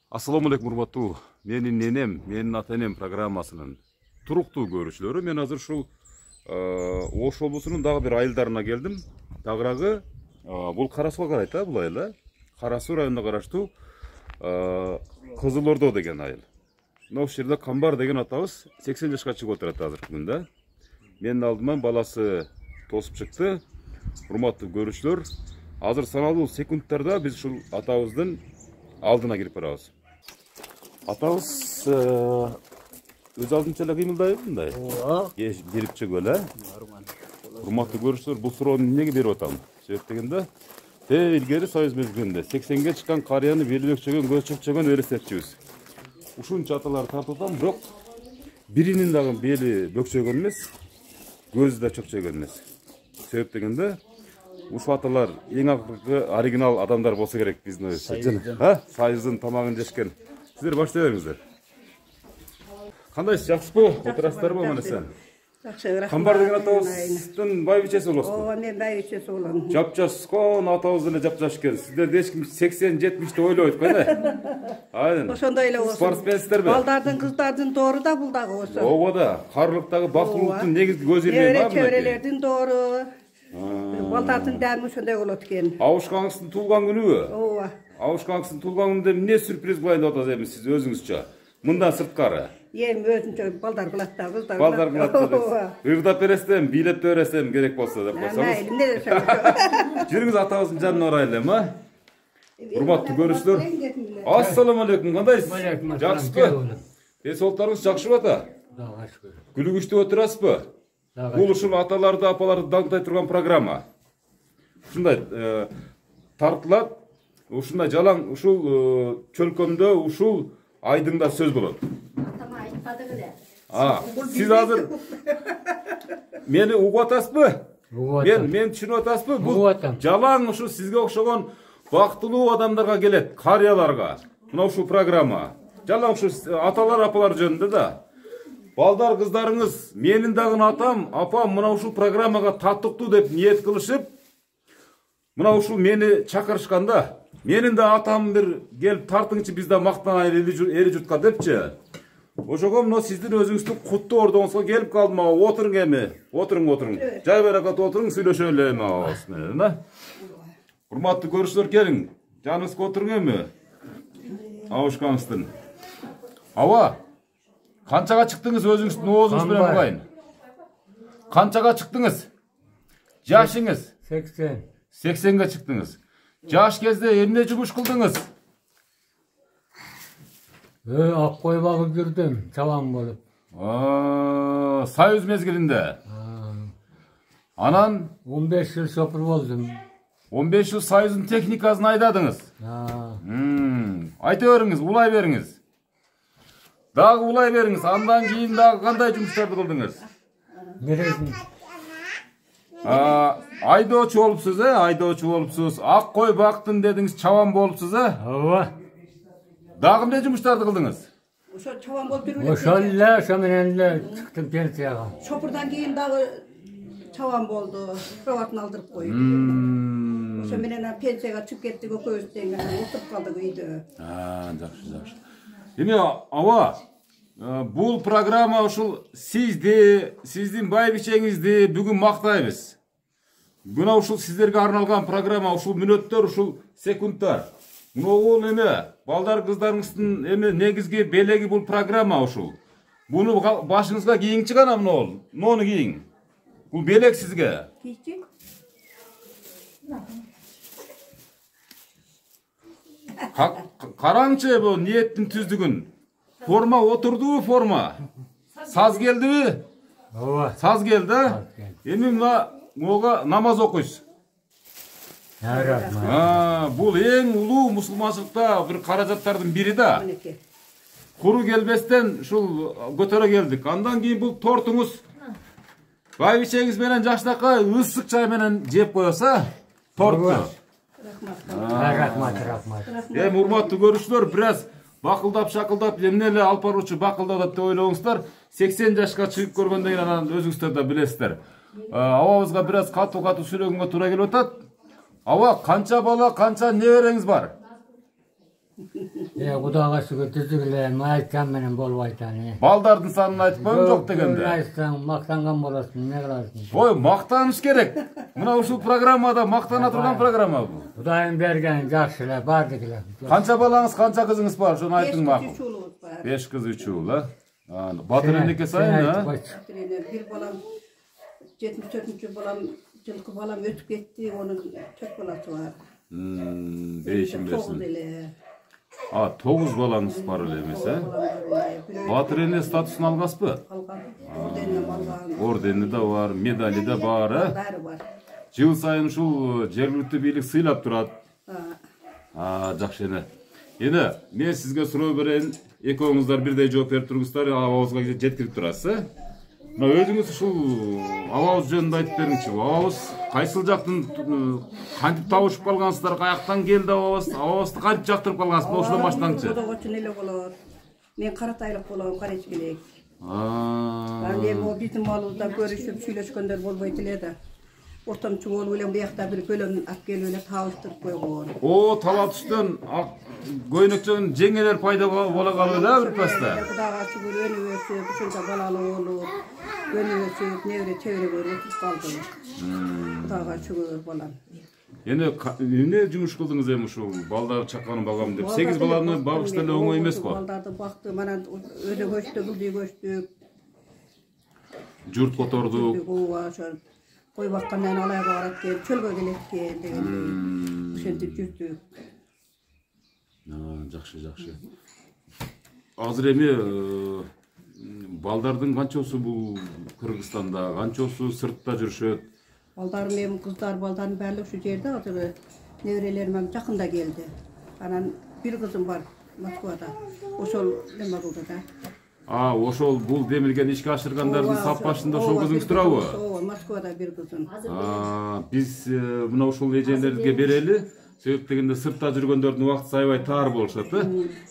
Assalamu alaikum урматтуу. Менин ненем, менин ата-энем программасынын туруктуу көрүүчүлөрү. Мен азыр ушул Ош облусунун дагы бир айылдарына келдим. Тагыраагы бул Кара Сууга карайт да, бул айыл. Кара Суу районуна караштуу Кызыл Ордо деген айыл. Мына ушул жерде Камбар деген атабыз 80 жашка чыгып отурат азыркы күндө. Менин алдыман баласы тосуп чыкты. Урматтуу көрүүчүлөр, азыр саналуу секундтарда биз ушул атабыздын алдына кирип барабыз. Атабыз өз алдынча эле кыймылдайбы мындай? Ооба. Кирип чыгып эле. Урматтуу көрүүчүлөр, бул суроону эмнеге берип атам? Себеп дегенде, илгери Союз мезгилинде 80ге чыккан карыяны бели бөкчөгөн, көз чөкчөгөн элестетчүбүз. Ушунча аталарды тартып атам, бирок биринин дагы бели бөкчөгөн эмес, көзү да чөкчөгөн эмес. Себеп дегенде, ушул аталар эң акыркы оригинал адамдар болсо керек биздин ойубузча. Союздун тамагын жешкен. Сиздер баштай бериңиздер. Кандайсыз, жакшысызбы? Отурасыздарбы мына сен? Жакшы, рахмат. Камбар деген атабыздын байбичеси болосузбу? Ооба, мен байбичеси болом. Жапжашкон атабыз эле жапжаш экен. Сиздерди эч ким 80-70 ойлойт го да. Айын. Ошондой эле болсун. Спортсменсиздерби? Балдардын, кыздардын доору да бул дагы болсун. Ооба да. Карлыктагы бактылуулуктун негизги көзү эмне? Чеберелердин доору. Балдардын дәми ошондой болот экен. Абушкаңыздын туулган күнүбү? Ооба. Абушкаңыздын туулган күнүндө эмне сюрприз кылайын деп атасыз эми сиз өзүңүзчө? Мындан сырткары. Эми өзүнчө балдар кылат да, кыздар. Балдар кылат да. Ырдап бересем, бийлеп бересем керек болсо деп койсоңуз. Мейли, эмне десем. Жүрүңүз атабыздын жанына барайлы, урматтуу көрүүчүлөр. Ассаламу алейкум, кандайсыз? Жакшысызбы? Денсаулыктарыңыз жакшыбы ата? Күлүгүчтүү отурасызбы? Бул ушул аталарды, апаларды даңктай турган программа. Ушундай тартылат, ушундай жалаң ушул чөлкөмдө, ушул айдыңда сөз болот. Атама айтпады беле. Сиз азыр мени угуп атасызбы? Мен түшүнүп атасызбы? Бул жалаң ушул сизге окшогон бактылуу адамдарга келет, карыяларга. Мына ушул программа. Жалаң ушул аталар, апалар жөнүндө да. Балдар, кыздарыңыз, менин дагы атам, апам мына ушул программага таттыктуу деп ниет кылышып, мына ушул мени чакырышканда, менин да атам бир келип тартыңчы, биз да мактанайлы эли журтка депчи. Ошого мына сиздин өзүңүздүн куттуу ордоңузга келип калдым. Отуруң эми. Отуруң. Жай баракат отуруң, сүйлөшө эле эми абыз менен, Урматтуу көрүүчүлөр, келиң. Жаныңызга отуруң эми. Абушкаңыздын. Канчага чыктыңыз өзүңүздүн оозуңуз менен угайын? Канчага чыктыңыз? Жашыңыз? 80. 80ге чыктыңыз. Жаш кезде эмне жумуш кылдыңыз? Ак кой багып жүрдүм, чабан болуп. Союз мезгилинде. Анан 15 жыл шопур болдум. 15 жыл Союздун техникасын айдадыңыз. Айта бериңиз, улай бериңиз. Дагы улай бериңиз. Андан кийин дагы кандай жумуштарды кылдыңыз? Нересин? Айдоочу болупсуз, айдоочу болупсуз. Ак кой бактым дедиңиз, чабан болупсуз, Ооба. Дагы эмне жумуштарды кылдыңыз? Ошо чабан болуп жүрүп эле. Ошол эле, ошо менен эле чыктым пенсияга. Шопурдан кийин дагы чабан болду. Проватын алдырып койду. Ошо менен пенсияга чыгып кеттик, экөөбүз тең отуруп калдык үйдө. Жакшы. Эми бул программа ушул сизди, сиздин байбичеңизди бүгүн мактайбыз. Мына ушул сиздерге арналган программа, ушул мүнөттөр, ушул секундтар. Могул эме, балдар, кыздарыңыздын эме негизги белеги бул программа ушул. Буну башыңызга кийиңчи гана муну, муну кийиң. Бул белек сизге. Кийчи. Караңчы бу ниеттин түздүгүн. Форма отурдубу форма? Саз келдиби? Ооба. Саз келди. Эми муга намаз окуйсуз. Бул эң улуу мусулманчылыкта бир каражаттардын бири да. Куру келбестен ушул көтөрө келдик. Андан кийин бул тортуңуз байбичеңиз менен жаштакай ысык чай менен жеп коесуз, торту. Рахмат. Эми урматтуу көрүүчүлөр, бир аз бакылдап шакылдап эмне эле алып баруучу бакылдап деп ойлоңуздар. 80 жашка чыгып көргөндөн кийин анан өзүңүздөр да билесиздер. Абабызга бир аз катуу сүйлөгөнгө туура келип атат. Канча бала, канча небереңиз бар? Kudağa şükür tüzükleyen aytkan menen bolbaytan. Baldardın sanını айтып koyun yok degende. Aytsan maktangan bolasın, ne kılarsın? Oy, maqtanış gerek. Mına uşul programmada maqtana turgan programa bu. Kudayın bergen jakşılar, bardıklar. Kança balаңыз, kança kızыңız var? Şunu aytın maqul. 5 uğulumuz var. 5 kız 3 uğul, ha? Batır endeke sayın, ha? Bir balam 74. balam жылқы балам өтіп кетті, оның 4 баласы бар. Değişim 9 versin. ele. 9 balаңыз бар эле эмес, ha? Батыр эне статусын алгаспы? Алған, орденнен алған. Ордени да бар, медали да бар, ha? Бәрі бар. Жыл сайын ушул жергиликтүү бийлик сыйлап турат. Жакшы эне. Эне, мен сизге суроо берейин. Экөөңүздөр бирдей жооп берип туруңуздар, абабызга жеткирип турасыз. Мына өзүңүз ушул абабыз жөнүндө айтып бериңчи. Абабыз кайсыл жактын кантип табышып калгансыздар, каяктан келди абабыз? Абабызды кантип жактырып калгансыздар? Ошондон баштаңчы. Кодогочун эле болот. Мен Каратайлык болом, Карачкелек. Аны эми биздин малыбызда көрүшүп сүйлөшкөндөр болбойт эле да. Ортомчу болуп эле буякта бир көлөн алып келип эле табыштырып койгон. Талатыштан көйнөкчөн жеңелер пайда бола калды да бир паста. Кудайга шүгүр өнүп өсүп, ушунда балалуу болуп, өнүп өсүп, небере чебере көрүп өтүп калды. Кудайга шүгүр балам. Эмне жумуш кылдыңыз эми ушул балдар чакканын багам деп? 8 баланы багыш деле оңой эмес го. Балдарды бактым, анан өзү көчтү, гүлдүй көчтүк. Журт котордук. Koy bakkandan alaya barat gel, çölge geletken degende. Uşentip жүрдүк. Жакшы. Азыр эми балдардын канчасы бул Кыргызстанда, канчасы сыртта жүрүшөт? Балдарым эми кыздар, балдардын баары ушу жерде азыр неберелерим жакында келди. Анан бир кызым бар Москвада. Ошол неме кылды да. Ошол бул демилген ишке ашыргандардын сап башында ошол кызыңыз турабы? Ооба, Москвада бир кызым. Биз мына ушул эжелерге берели. Себеп дегенде сыртта жүргөндөрдүн убакыты аябай тар болушат,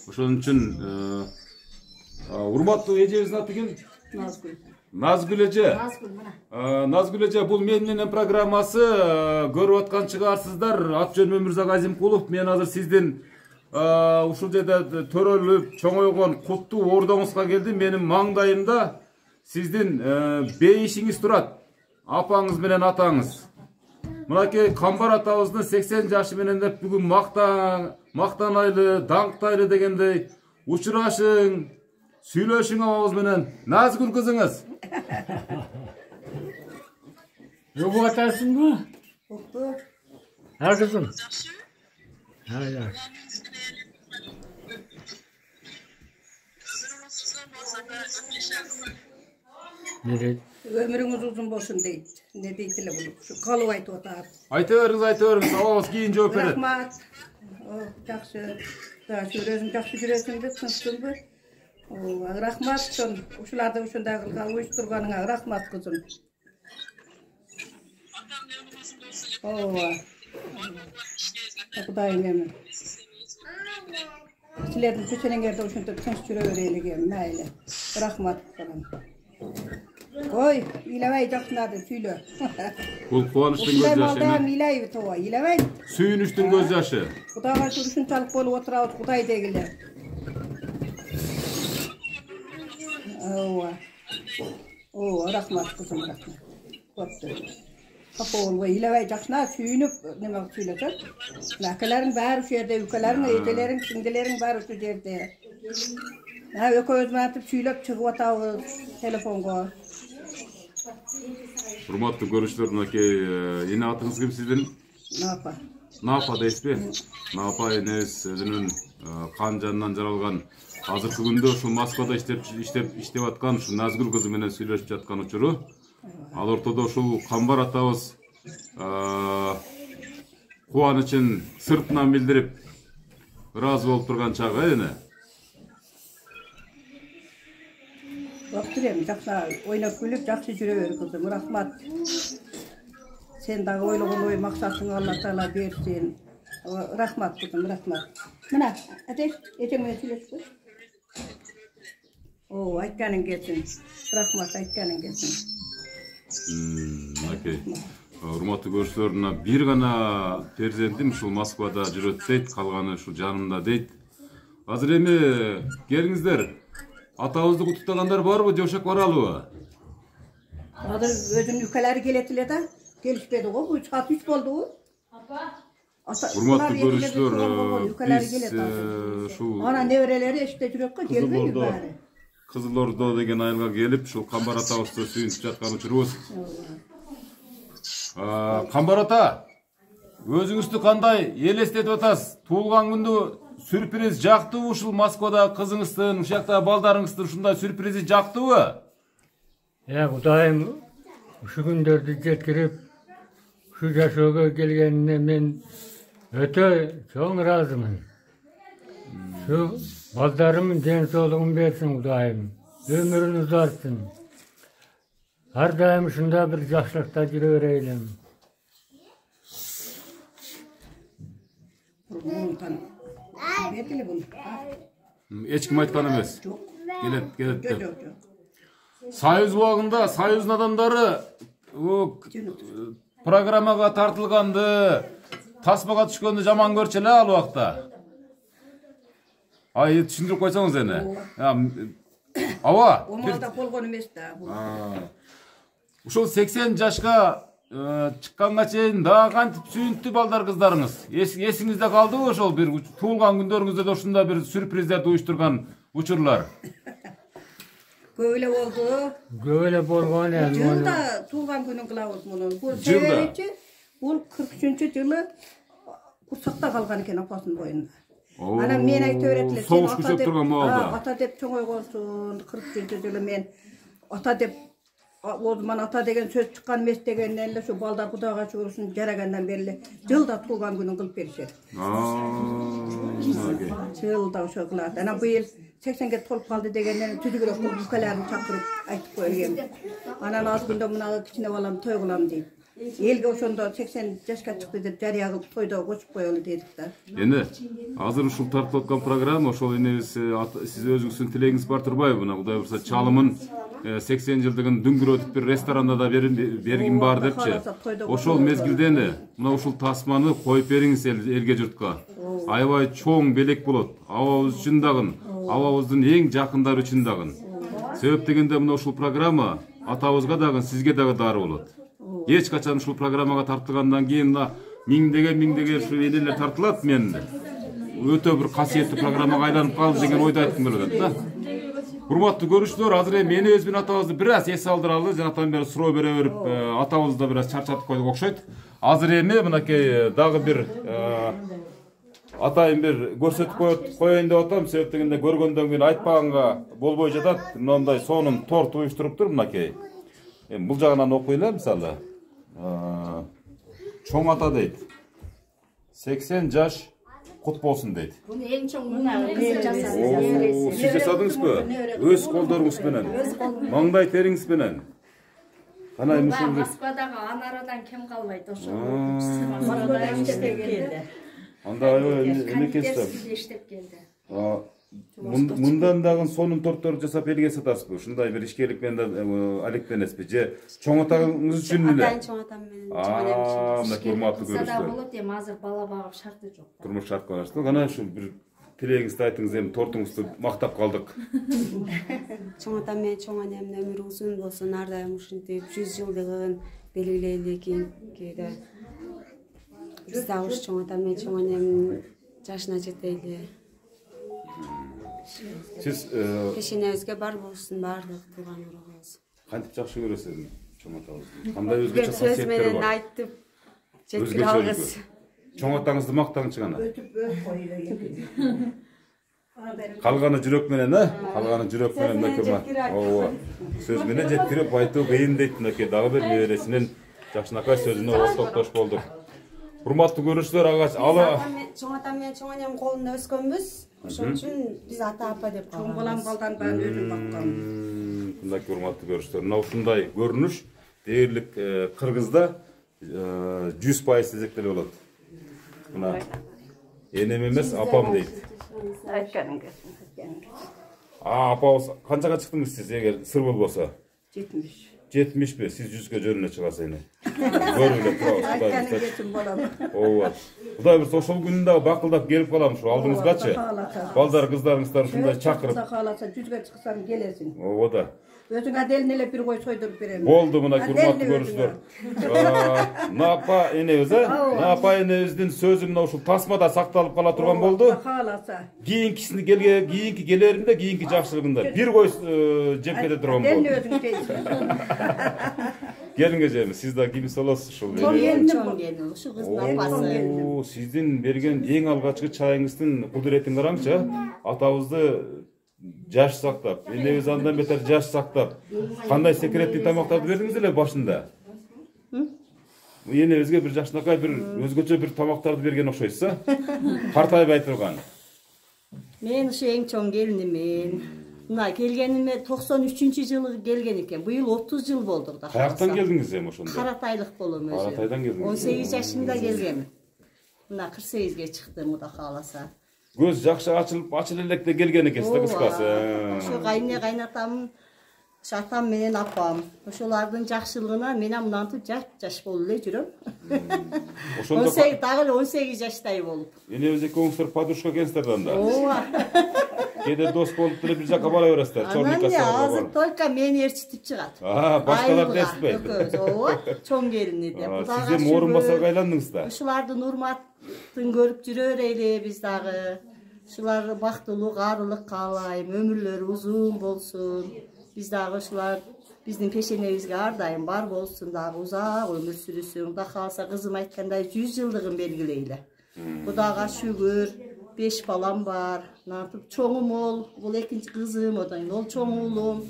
ошон үчүн урматтуу эжебиздин аты ким? Назгүл. Назгүл эже. Назгүл эже, бул менин программасы көрүп аткан чыгарсыздар. Ат жөнүм Мырза Казимкулов. Мен азыр сиздин ушул жерде төрөлүп чоңойгон куттуу ордоңузга келдим. Менин маңдайымда сиздин бейишиңиз турат. Апаңыз менен атаңыз. Мынакей Камбар атабыздын 80 жашы менен деп бүгүн мактанайлы, даңктайлы дегендей учурашың, сүйлөшүң абабыз менен. Назгүл кызыңыз. Угуп атасыңбы? Укту. Кызым. Ömrüңүz uzun болсун дейт. Не дейт эле бул? Ушу калып айтып атат. Айта бериңиз, абабыз кийин жооп берет. Рахмат. Жакшы. Өзүң жакшы жүрөсүңбү, тынчсыңбы? Рахмат сон. Ушуларды ушундай кылган уюштурганыңа рахмат кызым. Ооба. Кудайым эми. Силердин чечениңерде ушинтип тынч жүрө берелиге, мейли. Рахмат балам. Ой, илебей жакшынады, сүйлө. Бул кубанычтын көз жашы. Ушундай илейби тоо, илебей. Сүйүнүчтүн көз жашы. Кудайга ушунчалык болуп отурабыз, Кудай дегиле. Рахмат кызым, рахмат. Көптү. Капа болбой, илебей жакшына сүйүнүп неме сүйлөсөт. Акаларың баары ушу жерде, укаларың, этелериң, сиңдилериң баары ушу жерде. Экөөбүз мантип сүйлөп чыгып атабыз телефонго. Урматтуу көрүүчүлөр, мынакей эне атыңыз ким сиздин? Напа. Напа дейсизби? Напа энебиз өзүнүн кан жанынан жаралган. Азыркы күндө ушул Москвада иштеп аткан ушул Назгүл кызы менен сүйлөшүп жаткан учуру. Ал ортодо ушул Камбар атабыз кубанычын сыртынан билдирип ыраазы болуп турган чагы эне. Өктүрем, жакшы ойноп күлүп, жакшы жүрө бер кызым, рахмат. Сен дагы ойлогон ой максатыңы Алла Таала берсин. Рахмат кызым, рахмат. Мына, атеш, эчең менен сүйлөшпү. Айтканың келсин. Рахмат, айтканың келсин. Окей. Урматтуу көрүүчүлөр, бир гана перзентим ушул Москвада жүрөт дейт, калганы ушул жанымда дейт. Азыр эми келиңиздер. Атабызды куттуктагандар барбы, же ошак баралыбы? Азыр өзүнүн үкөлөрү келет эле да, келишпеди го. Бул саат 3 болду. Урматтуу көрүүчүлөр, биз ушул Ана неберелери эшикте жүрөт го, келбейби баары. Кызыл Ордо деген айылга келип, ушул Камбар атабызды сүйүнүп жаткан учурубуз. Камбар ата, өзүңүздү кандай элестетип атасыз? Туулган күндү сюрприз жактыбы ушул Москвада кызыңыздын, ушакта балдарыңыздын ушундай сюрпризи жактыбы? Кудайым ушу күндөрдү жеткирип, ушу жашоого келгенине мен өтө чоң ыраазымын. Şu baldarımın den soğluğun versin Kudayım. Ömrünü uzatsın. Her daim şunda bir yaşlıkta yürüyelim. Hiç kim aytkan emes. Gelet. Soyuz ubagында Soyuzdun adamdары programmaga tartılgandı, tasmaga түшкөндү жаман көрчү эле ал убакта. Түшүндүрүп койсоңуз эне. Ооба. Омалда болгон эмес да. Ушул 80 жашка чыкканга чейин дагы кантип сүйүнттү балдар кыздарыңыз? Эсиңизде калдыбы ошол бир туулган күндөрүңүздө да ушундай бир сюрприздерди уюштурган учурлар? Көп эле болду. Көп эле болгон эми. Жылда туулган күнүн кылабыз муну. Бул себеби бул 43-жылы курсакта калган экен апасынын боюнда. Ana men aytып берет эле. Соғыш күчөп турган маалда. Ата деп чоңойгонсуң, 43-жылы мен ата деп Озман ата деген сөз чыккан эмес дегенден эле ушу балдар Кудайга шүгүрсүн жарагандан бери эле жылда туулган күнүн кылып беришет. Жылда ошо кылат. Ana быйыл 80ге толуп калды дегенден түзүгүрөк кылып үкөлөрүн чакырып айтып койгон. Анан аз күндө мына кичине балам той кылам дейт. Элге ошондо 80 жашка чыкты деп жарыя кылып тойдо кочуп коелу дедик да. Эне азыр ушул тартылып аткан программа ошол энебиз сиз өзүңүздүн тилегиңиз бар турбайбы? Мына Кудай бурса чалымын 80 жылдыгын дүңгүрөтүп бир ресторанда да бергин бар депчи. Ошол мезгилде мына ушул тасманы коюп бериңиз элге журтка. Аябай чоң белек болот. Абабыз үчүн дагы, абабыздын эң жакындары үчүн дагы. Себеп дегенде мына ушул программа атабызга дагы, сизге дагы дары болот. Эч качан ушул программага тартылгандан кийин миңдеген ушул энелер тартылат мен. Өтө бир касиеттүү программага айланып калды деген ойду айткым келет да. Урматтуу көрүүчүлөр, азыр мени өз менен атабызды бир аз эс алдыралы, жанатан бери суроо бере берип, атабызды да бир аз чарчатып койдук окшойт. Азыр эми мынакей дагы бир атайын бир көрсөтүп коеюн деп атам. Себеп дегенде көргөндөн кийин айтпаганга болбой жатат. Мындай сонун торт уюштуруптур мынакей. Бул жагынан окуйлар мисалы. Чоң ата дейт. 80 жаш кут болсун дейт. Буну эң чоң мына кызы жасады. Сиз жасадыңызбы? Өз колдоруңуз менен. Маңдай териңиз менен. Кана ушул Москвадагы анарадан кем калбайт ошо. Москвада иштеп келди. Анда эмекеси иштеп келди. Мындан дагы сонун торттор жасап элге сатасызбы? Ушундай бир ишкерлик менен алектенесизби? Же чоң атаңыз үчүн эле? Чоң атам менен чоң энем үчүн. Мына урматтуу көрүүчүлөр. Болот эми азыр бала багып шарты жок. Турмуш шарт калышты. Кана ушу бир тилегиңизди айтыңыз, эми тортуңузду мактап калдык. Чоң атам менен чоң энемдин өмүрү узун болсун, ар дайым ушинтип 100 жылдыгын белгилейли кийинкиде. Биз дагы ушу чоң атам менен чоң энемдин жашына жетели. Сиз пешенебизге бар болсун, баардык тууган уруугубуз. Кантип жакшы көрөсүз чоң атабызды? Кандай өзгөчө сөз касиеттери менен бар? айтып жеткире алгыс. Чоң атаңызды мактаңчы гана. Өтүп коюлу. Калганы жүрөк менен, Калганы жүрөк менен мынакей. Ооба. Сөз менен жеткирип айтуу кыйын дейт мынакей. Дагы бир небересинин Жакшынакай сөзүнө ортоктош болдук. Урматтуу көрүүчүлөр, агач Чоң атам менен чоң энем колунда өскөнбүз. Ошон үчүн биз ата апа деп Чоң балам балдан баарын өзүм баккам. Мынакей урматтуу көрүүчүлөр, мына ушундай көрүнүш дээрлик Кыргызда 100% десек болот. Мына энем эмес, апам дейт. Айтканың Апабыз канчага чыктыңыз сиз, эгер сыр болбосо? 70. 70 siz 100'gө жөнүнө чыгасыз эне. Көрүлө турабыз. Айтканы кетим болом. Ооба. Кудай буюрса ошол күнүндө бакылдап келип калам ушу алдыңызгачы. Балдар кыздарыңыздар ушундай чакырып. Кудай кааласа 100гө чыксаң келесиң. Ооба да. Өзүң аделин эле бир кой сойдуруп берем. Болду мына урматтуу көрүүчүлөр. Напа энебиз Напа энебиздин сөзү мына ушул тасмада сакталып кала турган болду. Кааласа. Кийинки келеринде, кийинки жакшылыгында бир кой жеп кете турган болду. Аделин өзүң жейсиң. Келинге жейми, сиз да кимиси болосуз ушул. Чоң келин, ушу кыздын апасы. Сиздин берген эң алгачкы чайыңыздын кудуретин караңчы. Атабызды жаш сактап, энебиз андан бетер жаш сактап, кандай секретный тамактарды бердиңиз эле башында? Энебизге бир жакшынакай бир өзгөчө бир тамактарды берген окшойсуз, а? Картайбай турган. Мен ушу эң чоң келинимен. Мына келгениме 93-жылы келген экен. Быйыл 30 жыл болду да. Каяктан келдиңиз эми ошондо? Каратайлык болом өзү. Каратайдан келдиңиз. 18 жашымда келгем. Мына 48ге чыктым, Кудай кааласа. Көз жакшы ачылып электе келген экенсиз да кыскасы. Ошо кайне кайнатам, атам менен апам. Ошолардын жакшылыгына мен мынантип жаш болуп эле жүрөм. Ошондо дагы 18 жаштай болуп. Энебиз экөөңүздөр подружка экенсиздер да. Ооба. Кээде дос болуп деле бир жака бара бересиздер, чорника сыйрап. Азыр только мени эрчитип чыгат. Башкалар десипейт. Ооба, чоң келини деп. Сиз эми орун басарга айландыңыз да. Ушулардын урматын көрүп жүрө берели биз дагы. Ушулар бактылуу, карылык каалайм, өмүрлөрү узун болсун. Биз дагы ушулар биздин пешенебизге ар дайым бар болсун, дагы узак өмүр сүрүсүн. Кудай кааласа кызым айткандай 100 жылдыгын белгилейле. Кудайга шүгүр, 5 балам бар. Натып чоңум ол, бул экинчи кызым, одан ол чоң уулум.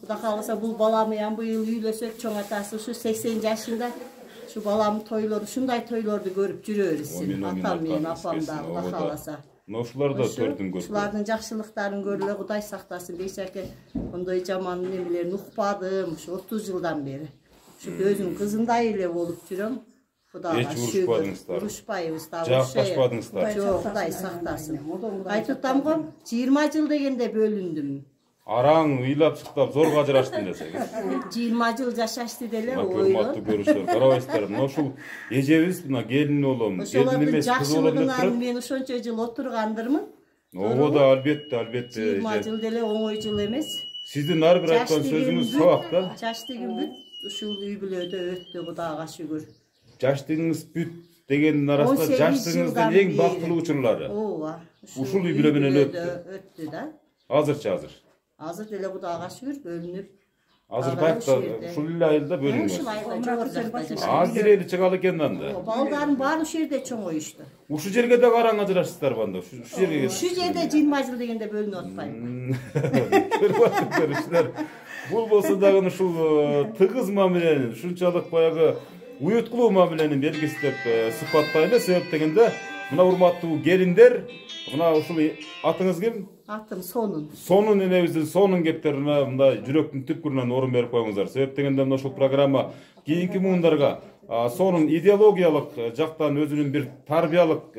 Кудай кааласа бул балам менен быйыл үйлөсөк, чоң атасы ушу 80 жашында. Şu balamın toyları, şunday toylardı görüp жүрөбүз. Atam менен апам да, Кудай кааласа. Ошолар да көрдүң көрдүм. Ушулардын жакшылыктарын көрүлө, Кудай сактасын. Бейшаке ондой жаман немелерин укпадым, ушу 30 жылдан бери. Ушу өзүм кызындай эле болуп жүрөм. Кудайга шүгүр. Урушпайбыз да. Жакпашпадыңыздар. Жок, Кудай сактасын. Айтып атам го, 20 жыл дегенде бөлүндүм. Араң ыйлап чыктап зорго ажыраштым десеңиз. 20 жыл жашашты деле ойлоп. Урматтуу көрүүчүлөр, карабайсыздар. Мына ушул эжебиз мына келин болом, келин эмес, кыз болом деп турат. Мен ошончо жыл отургандырмын. Ооба да, албетте. 20 жыл деле оңой жыл эмес. Сиздин ар бир айткан сөзүңүз сабак да. Жаштыгым бүт ушул үй бүлөдө өттү, Кудайга шүгүр. Жаштыгыңыз бүт дегендин арасында жаштыгыңыздын эң бактылуу учурлары. Ооба. Ушул үй бүлө менен өттү да. Азыр. Азыр деле Кудайга шүгүр бөлүнүп. Азыр кайта ушул эле айылда бөлүнгөн. Ушул айылда жогору жакта жашайт. Азыр эле чыгалы экен анда. Балдарын баары ушул жерде чоңоюшту. Ушул жерге да караң ажырашсыздар банда. Ушул жерге. Ушул жерде 20 жыл дегенде бөлүнүп атпайбы. Көрүшүлөр. Бул болсо дагы ушул тыгыз мамилени, ушунчалык баягы уюткулуу мамиленин белгиси деп сыпаттайлы. Себеп дегенде мына урматтуу келиндер, мына ушул атыңыз ким? Атым Сонун. Сонун энебиздин сонун кептерине мындай жүрөктүн түпкүрүнөн орун берип коюңуздар. Себеп дегенде мына ушул программа кийинки муундарга сонун идеологиялык жактан өзүнүн бир тарбиялык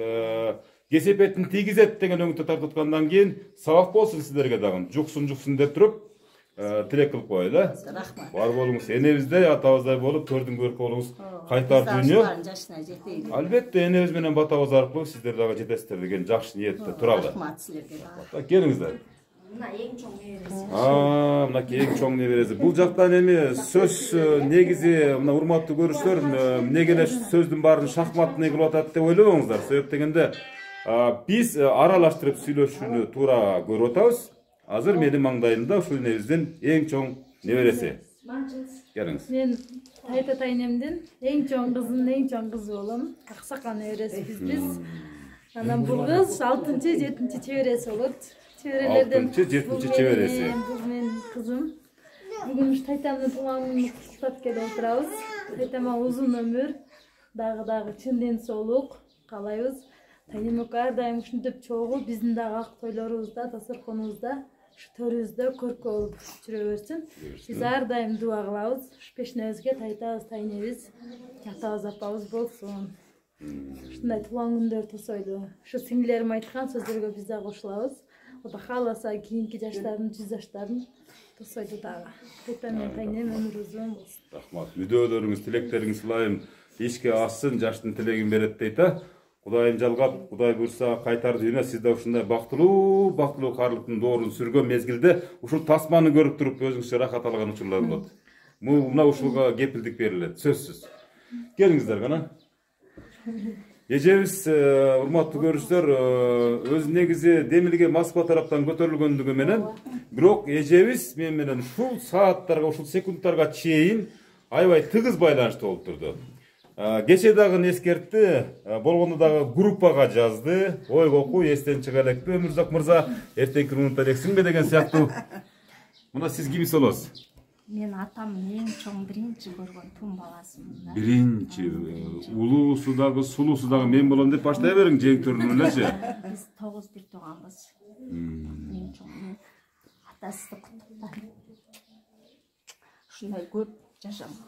кесепетин тийгизет деген өңүттө тартыткандан кийин сабак болсун сиздерге дагы. Жуксун деп туруп тилек кылып коелу. Рахмат. Бар болуңуз, энебиздей, атабыздай болуп, көрдүң көрүп болуңуз. Кайтар дүйнө. Жашына жетейли. Албетте энебиз менен батабыз аркылуу сиздер дагы жетесиздер деген жакшы ниетте туралы. Рахмат силерге. Келиңиздер. Мына эң чоң небереси. Мына эң чоң небереси. Бул жактан эми сөз негизи мына урматтуу көрүүчүлөр, эмнеге эле сөздүн баарын шахматный кылып атат деп ойлобоңуздар. Себеп дегенде биз аралаштырып сүйлөшүүнү туура көрүп атабыз. Азыр менин маңдайымда ушул энебиздин эң чоң небереси. Келиңиз. Мен Тайта тайнемдин эң чоң кызынын эң чоң кызы болом. Аксакан небересибиз биз. Анан бул кыз 6-7 чебереси болот. Чеберелерден 6-7 чебереси. Бул менин кызым. Бүгүн ушу Тайтамдын туулган күнүн куттуктап келип отурабыз. Тайтама узун өмүр, дагы чын ден соолук каалайбыз. Тайнем экөө ар дайым ушинтип чогуу биздин дагы ак тойлорубузда, дасторконубузда, ушу төрүбүздө көркө болуп жүрө берсин. Биз ар дайым дуа кылабыз. Ушу пешнебизге тайтабыз, тайнебиз, атабыз, апабыз болсун. Ушундай туулган күндөр тосойлу. Ушу сиңдилерим айткан сөздөргө биз да кошулабыз. Құда қаласа кейінгі жаштарын, 100 жаштарын тосойды дағы. Қайтамен тайнем өмір ұзын болсын. Рахмат. Мүдөлөрүңүз, тилектериңиз сылайым ишке ассын, жаштын тилегин берет дейт. Кудайым жалгап, Кудай буйрса кайтар дүйнө сизде ушундай бактылуу карлыктын доорун сүргөн мезгилде ушул тасманы көрүп туруп өзүңүзчө рахат алган учурлар болот. Мына ушуга кепилдик берилет, сөзсүз. Келиңиздер гана. Эжебиз, урматтуу көрүүчүлөр, өз негизи Демилге Москва тараптан көтөрүлгөндүгү менен, бирок эжебиз мен менен ушул сааттарга, ушул секундтарга чейин аябай тыгыз байланышта болуп турду. Кече дагы эскертти, болгондо дагы группага жазды. Ойгоку эстен чыга элекпи Өмүрзак мырза, эртеңки минутта элексиңби деген сыяктуу. Мына сиз кимсиз болосуз? Мен атам эң чоң биринчи көргөн тум баласымын. Биринчи, улуусу дагы, сулуусу дагы мен болом деп баштай бериң, жеңтөрүн элечи. Биз 9 бир тууганбыз. Эң чоң атасы куттуктайм. Ушундай көп жашаңыз.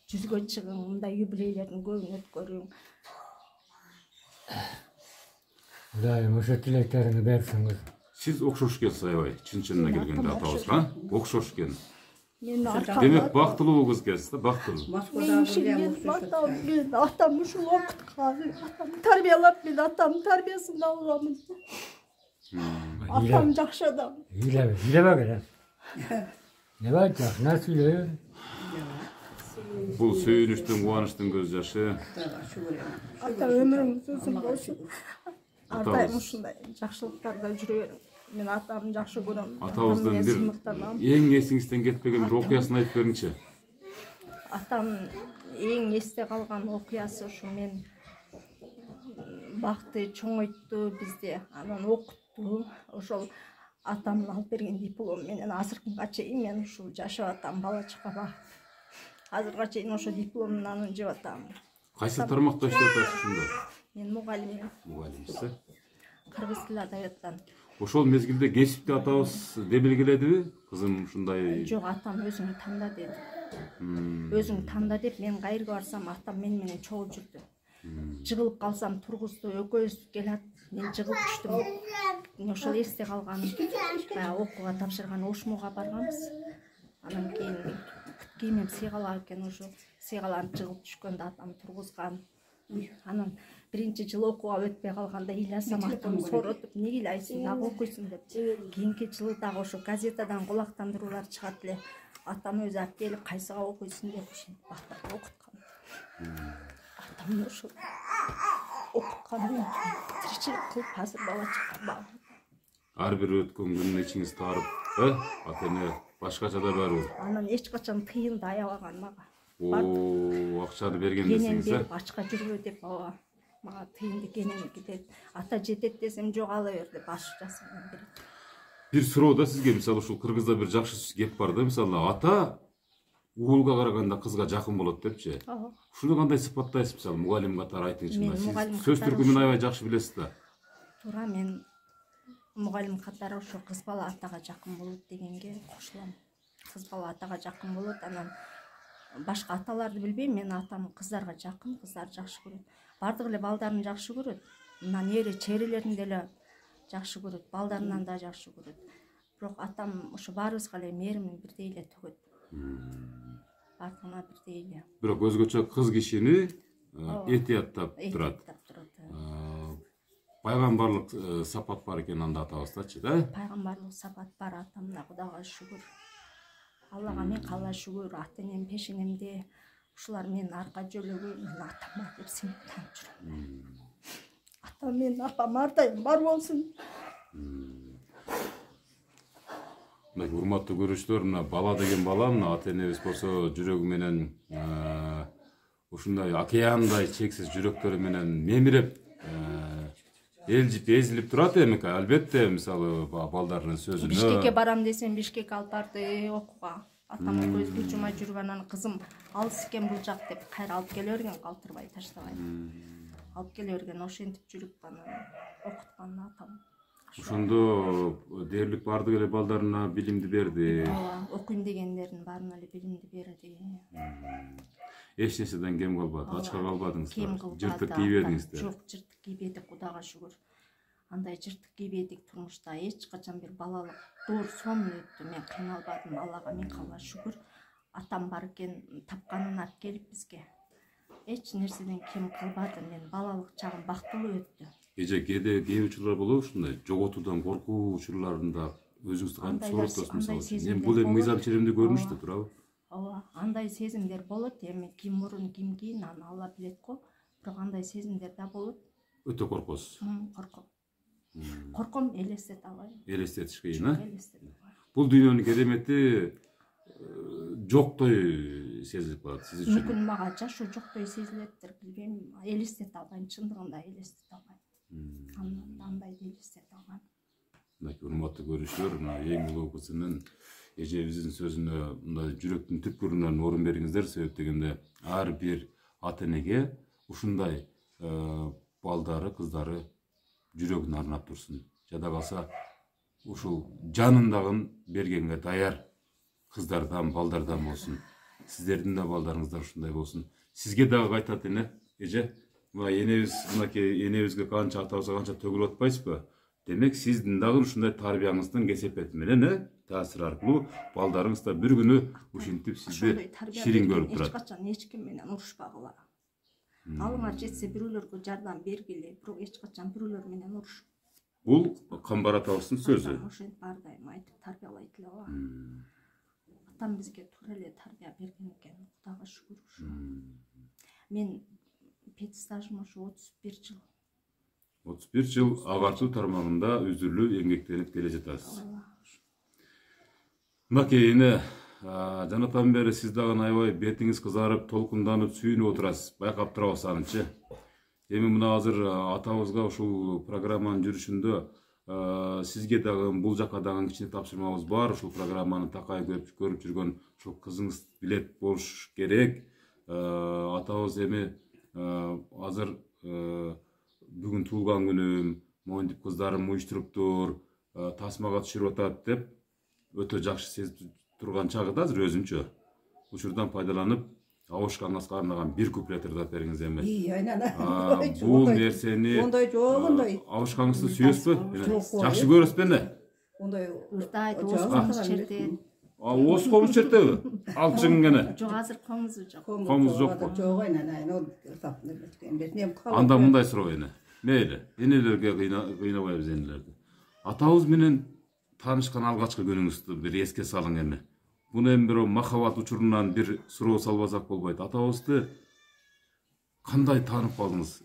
100-гө чыгың, мындай юбилейлердин көбүн өткөрүң. Кудайым ошо тилектериңи берсиңиз. Сиз окшош экенсиз аябай, чын-чынына келгенде атабызга, окшош экен. Мен Демек бактылуу кыз экенсиз да, бактылуу. Атам ушул окуткан, атам тарбиялап, мен атамдын тарбиясын алганмын. Атам жакшы адам. Үйлебе керек. Не бар жакшына сүйлөй. Бул сүйүнүчтүн, кубанычтын көз жашы. Ата өмүрүңүз uzun болсун. Ардайым ушундай жакшылыктарда жүрө бериң. Мен атамды жакшы көрөм. Атабыздан бир эң эсиңизден кетпеген бир окуясын айтып бериңчи. Атам эң эсте калган окуясы ушу мен бакты чоңойтту бизде, анан окутту. Ошол атамдын алып берген диплом менен азыркыга чейин мен ушул жашап атам, бала чака багып. Азыркыга чейин ошо дипломдун анын жеп атам. Кайсы тармакта иштеп атасыз ушунда? Мен мугалиммин. Мугалимсиз. Кыргыз тили адабияттан. Ошол мезгилде кесипти атабыз деп белгиледиби? Кызым ушундай. Жок, атам өзүң танда деди. Өзүң танда деп мен кайерге барсам атам мен менен чогуу жүрдү. Жыгылып калсам тургузду, экөөбүз келат. Мен жыгылып түштүм. Ошол эсте калган. Баягы окууга тапшырган Ошмуга барганбыз. Анан кийин кийимим сыйгалап экен, ошо сыйгаланып жыгылып түшкөндө атам тургузган. Анан биринчи жылы окууга өтпөй калганда ыйласам атам сооротуп, эмнеге ыйлайсың, дагы окуйсуң деп. Кийинки жылы дагы ошо газетадан кулактандыруулар чыгат эле. Атам өзү алып келип, кайсыга окуйсуң деп ошентип бактырып окуткан. Атам ошо окуткандан кийин тиричилик кылып азыр бала чака багып. Ар бир өткөн күнүн ичиңиз таарып, ата эне башкача да барбы? Анан эч качан тыйынды аябаган мага. Акчаны берген десеңиз, берип ачка жүрбө деп баба. Мага тыйынды кененики деп, ата жетет десем жок ала бер деп аш жасаган берет. Бир суроо да сизге, мисалы ушул Кыргызда бир жакшы кеп бар да, мисалы ата уулга караганда кызга жакын болот депчи. Ушуну кандай сыпаттайсыз, мисалы мугалим катары айтыңызчы. Сиз сөз түркүмүн аябай жакшы билесиз да. Туура, мен мугалим катары ошо кыз бала атага жакын болот дегенге кошулам. Кыз бала атага жакын болот, анан башка аталарды билбейм, мен атам кыздарга жакын, кыздар жакшы көрөт. Бардык эле балдарын жакшы көрөт. Мына эре чээрелерин деле жакшы көрөт, балдарынан да жакшы көрөт. Бирок атам ошо баарыбызга эле мээримин бирдей эле төгөт. Бардыгына бирдей эле. Бирок өзгөчө кыз кишини этияттап турат. Пайгамбарлык сапат бар экен анда атабыздачы да? Пайгамбарлык сапат бар атамда, Кудайга шүгүр. Аллага мен калла шүгүр, ата-энем пешенемде. Ушулар менин арка жөлөгү, мен атам бар деп сыйынтанып жүрөм. Атам менин апам ардайым бар болсун. Мына урматтуу көрүүчүлөр, мына бала деген бала, мына ата-энебиз болсо жүрөгү менен ушундай океандай чексиз жүрөктөрү менен мемиреп элжип эзилип турат эмеки. Албетте, мисалы балдарынын сөзүнө Бишкекке барам десем Бишкекке алып барды окууга. Атам көз жумай жүргөн, анан кызым алыс экен бул жак деп кайра алып келе берген, калтырбай таштабай. Алып келе берген, ошентип жүрүп анан окуткан атам. Ошондо дээрлик бардык эле балдарына билимди берди. Окуйм дегендердин баарына эле билимди берди. Эч нерседен кем калбады, ачка калбадыңыз. Кем калбады. Жыртык кийбедиңиз да. Жок, жыртык кийбедик, Кудайга шүгүр. андай жыртык кийбедик турмушта эч качан бир балалык доор сонун өттү. Мен кыйналбадым, Аллага миң калла шүгүр. Атам бар экен, тапканын алып келип бизге. Эч нерседен кем кылбады. Мен балалык чагым бактылуу өттү. Эже кээ учурлар болобу ушундай жоготуудан коркуу учурларында өзүңүздү кантип сооронтосуз мисалы. Мен бул эми мыйзам черемде көрүнүштү, туурабы? Ооба, андай сезимдер болот. Эми ким мурун ким кийин аны Алла билет го. Бирок андай сезимдер да болот. Өтө коркосуз. Корком. Корком, элестете албайм. Элестетиш кыйын, а? Элестете албайм. Бул дүйнөнүн керемети жоктой сезилип калат сиз үчүн. Мүмкүн мага жашоо жоктой сезилеттир, билбейм. Элестете албайм, чындыгында элестете албайм. Андайды элестете албайм. Мынакей урматтуу көрүүчүлөр, мына эң улуу кызынын эжебиздин сөзүнө мындай жүрөктүн түпкүрүнөн орун бериңиздер. Себеп дегенде ар бир ата энеге ушундай балдары, кыздары жүрөгүн арнап турсун. Жада калса ушул жанын дагы бергенге даяр кыздардан, балдардан болсун. Сиздердин да балдарыңыздар ушундай болсун. Сизге дагы кайтат эне, эже. Мына энебиз, мынакей энебизге канча атабызга канча төгүлүп атпайсызбы? Демек сиздин дагы ушундай тарбияңыздын кесепети менен, таасир аркылуу балдарыңыз да бир күнү ушинтип сизди ширин көрүп турат. Эч качан эч ким менен урушпагыла. Алыңар жетсе бирөөлөргө жардам бергиле, бирок эч качан бирөөлөр менен уруш. Бул Камбар атабыздын сөзү. Ошентип ар дайым айтып тарбиялайт эле го. Атам бизге туура эле тарбия берген экен, Кудайга шүгүр. Мен пет стажым ушу 31 жыл. 31 жыл агартуу тармагында үзүрлүү эмгектенип келе жатасыз. Мынакей эне, жанатан бери сиз дагы аябай бетиңиз кызарып, толкунданып, сүйүнүп отурасыз. Байкап турабыз анычы. Эми мына азыр атабызга ушул программанын жүрүшүндө сизге дагы бул жака дагы кичине тапшырмабыз бар. Ушул программаны такай көрүп жүргөн ушул кызыңыз билет болуш керек. Атабыз эми азыр бүгүн туулган күнүм, моюнтуп кыздарым уюштуруптур, тасмага түшүрүп атат деп өтө жакшы сезип турган чагы да азыр өзүнчө. Учурдан пайдаланып, Авушкаңызга арнаган бир куплет ырдап бериңиз эми. Бул нерсени ондай жок, ондай. Авушкаңызды сүйөсүзбү? Жакшы көрөсүзбү эне? Ондай ырдайт, оскомуз чертет. Оскомуз чертеби? Алчың эне. Жок, азыр комузу жок. Комуз жокпу? Жок, айнан, ол ырдап берген. Анда мындай суроо эне. Мейли, энелерге кыйнабайбыз энелерди. Атабыз менен таанышкан алгачкы күнүңүздү бир эске салың эми. Буну эми бирөө махабат учурунан бир суроо салбасак болбойт. Атабызды кандай таанып калдыңыз?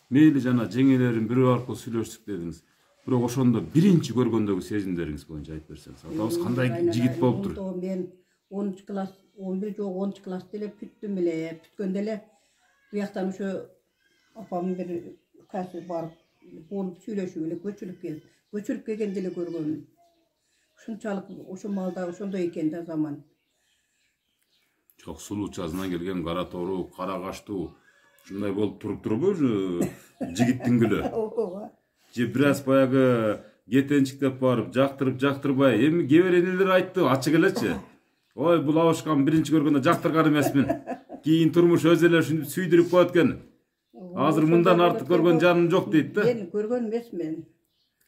Мейли жана жеңелерин бирөө аркылуу сүйлөштүк дедиңиз. Бирок ошондо биринчи көргөндөгү сезимдериңиз боюнча айтып берсеңиз. Атабыз кандай жигит болуптур? Мен 10 класс, 11 жок 10 класста эле бүттүм эле. Бүткөндө эле бияктан ошо апам бир касы барып болуп сүйлөшүп эле көчүрүп келгенде эле көргөнмүн. Ушунчалык ошо малда ошондой экен да заман. Жок, сулуу чазынан келген кара тору, кара каштуу ушундай болуп туруптурбу жигиттин гүлү? Ооба. Же бир аз баягы кетенчиктеп барып, жактырбай, эми кээ бир энелер айтты, ачык элечи. Ой, бул Авушканы биринчи көргөндө жактырган эмесмин. Кийин турмуш өзү эле ушинтип сүйдүрүп коет экен. Азыр мындан артык көргөн жаным жок дейт да. Мен көргөн эмесмин.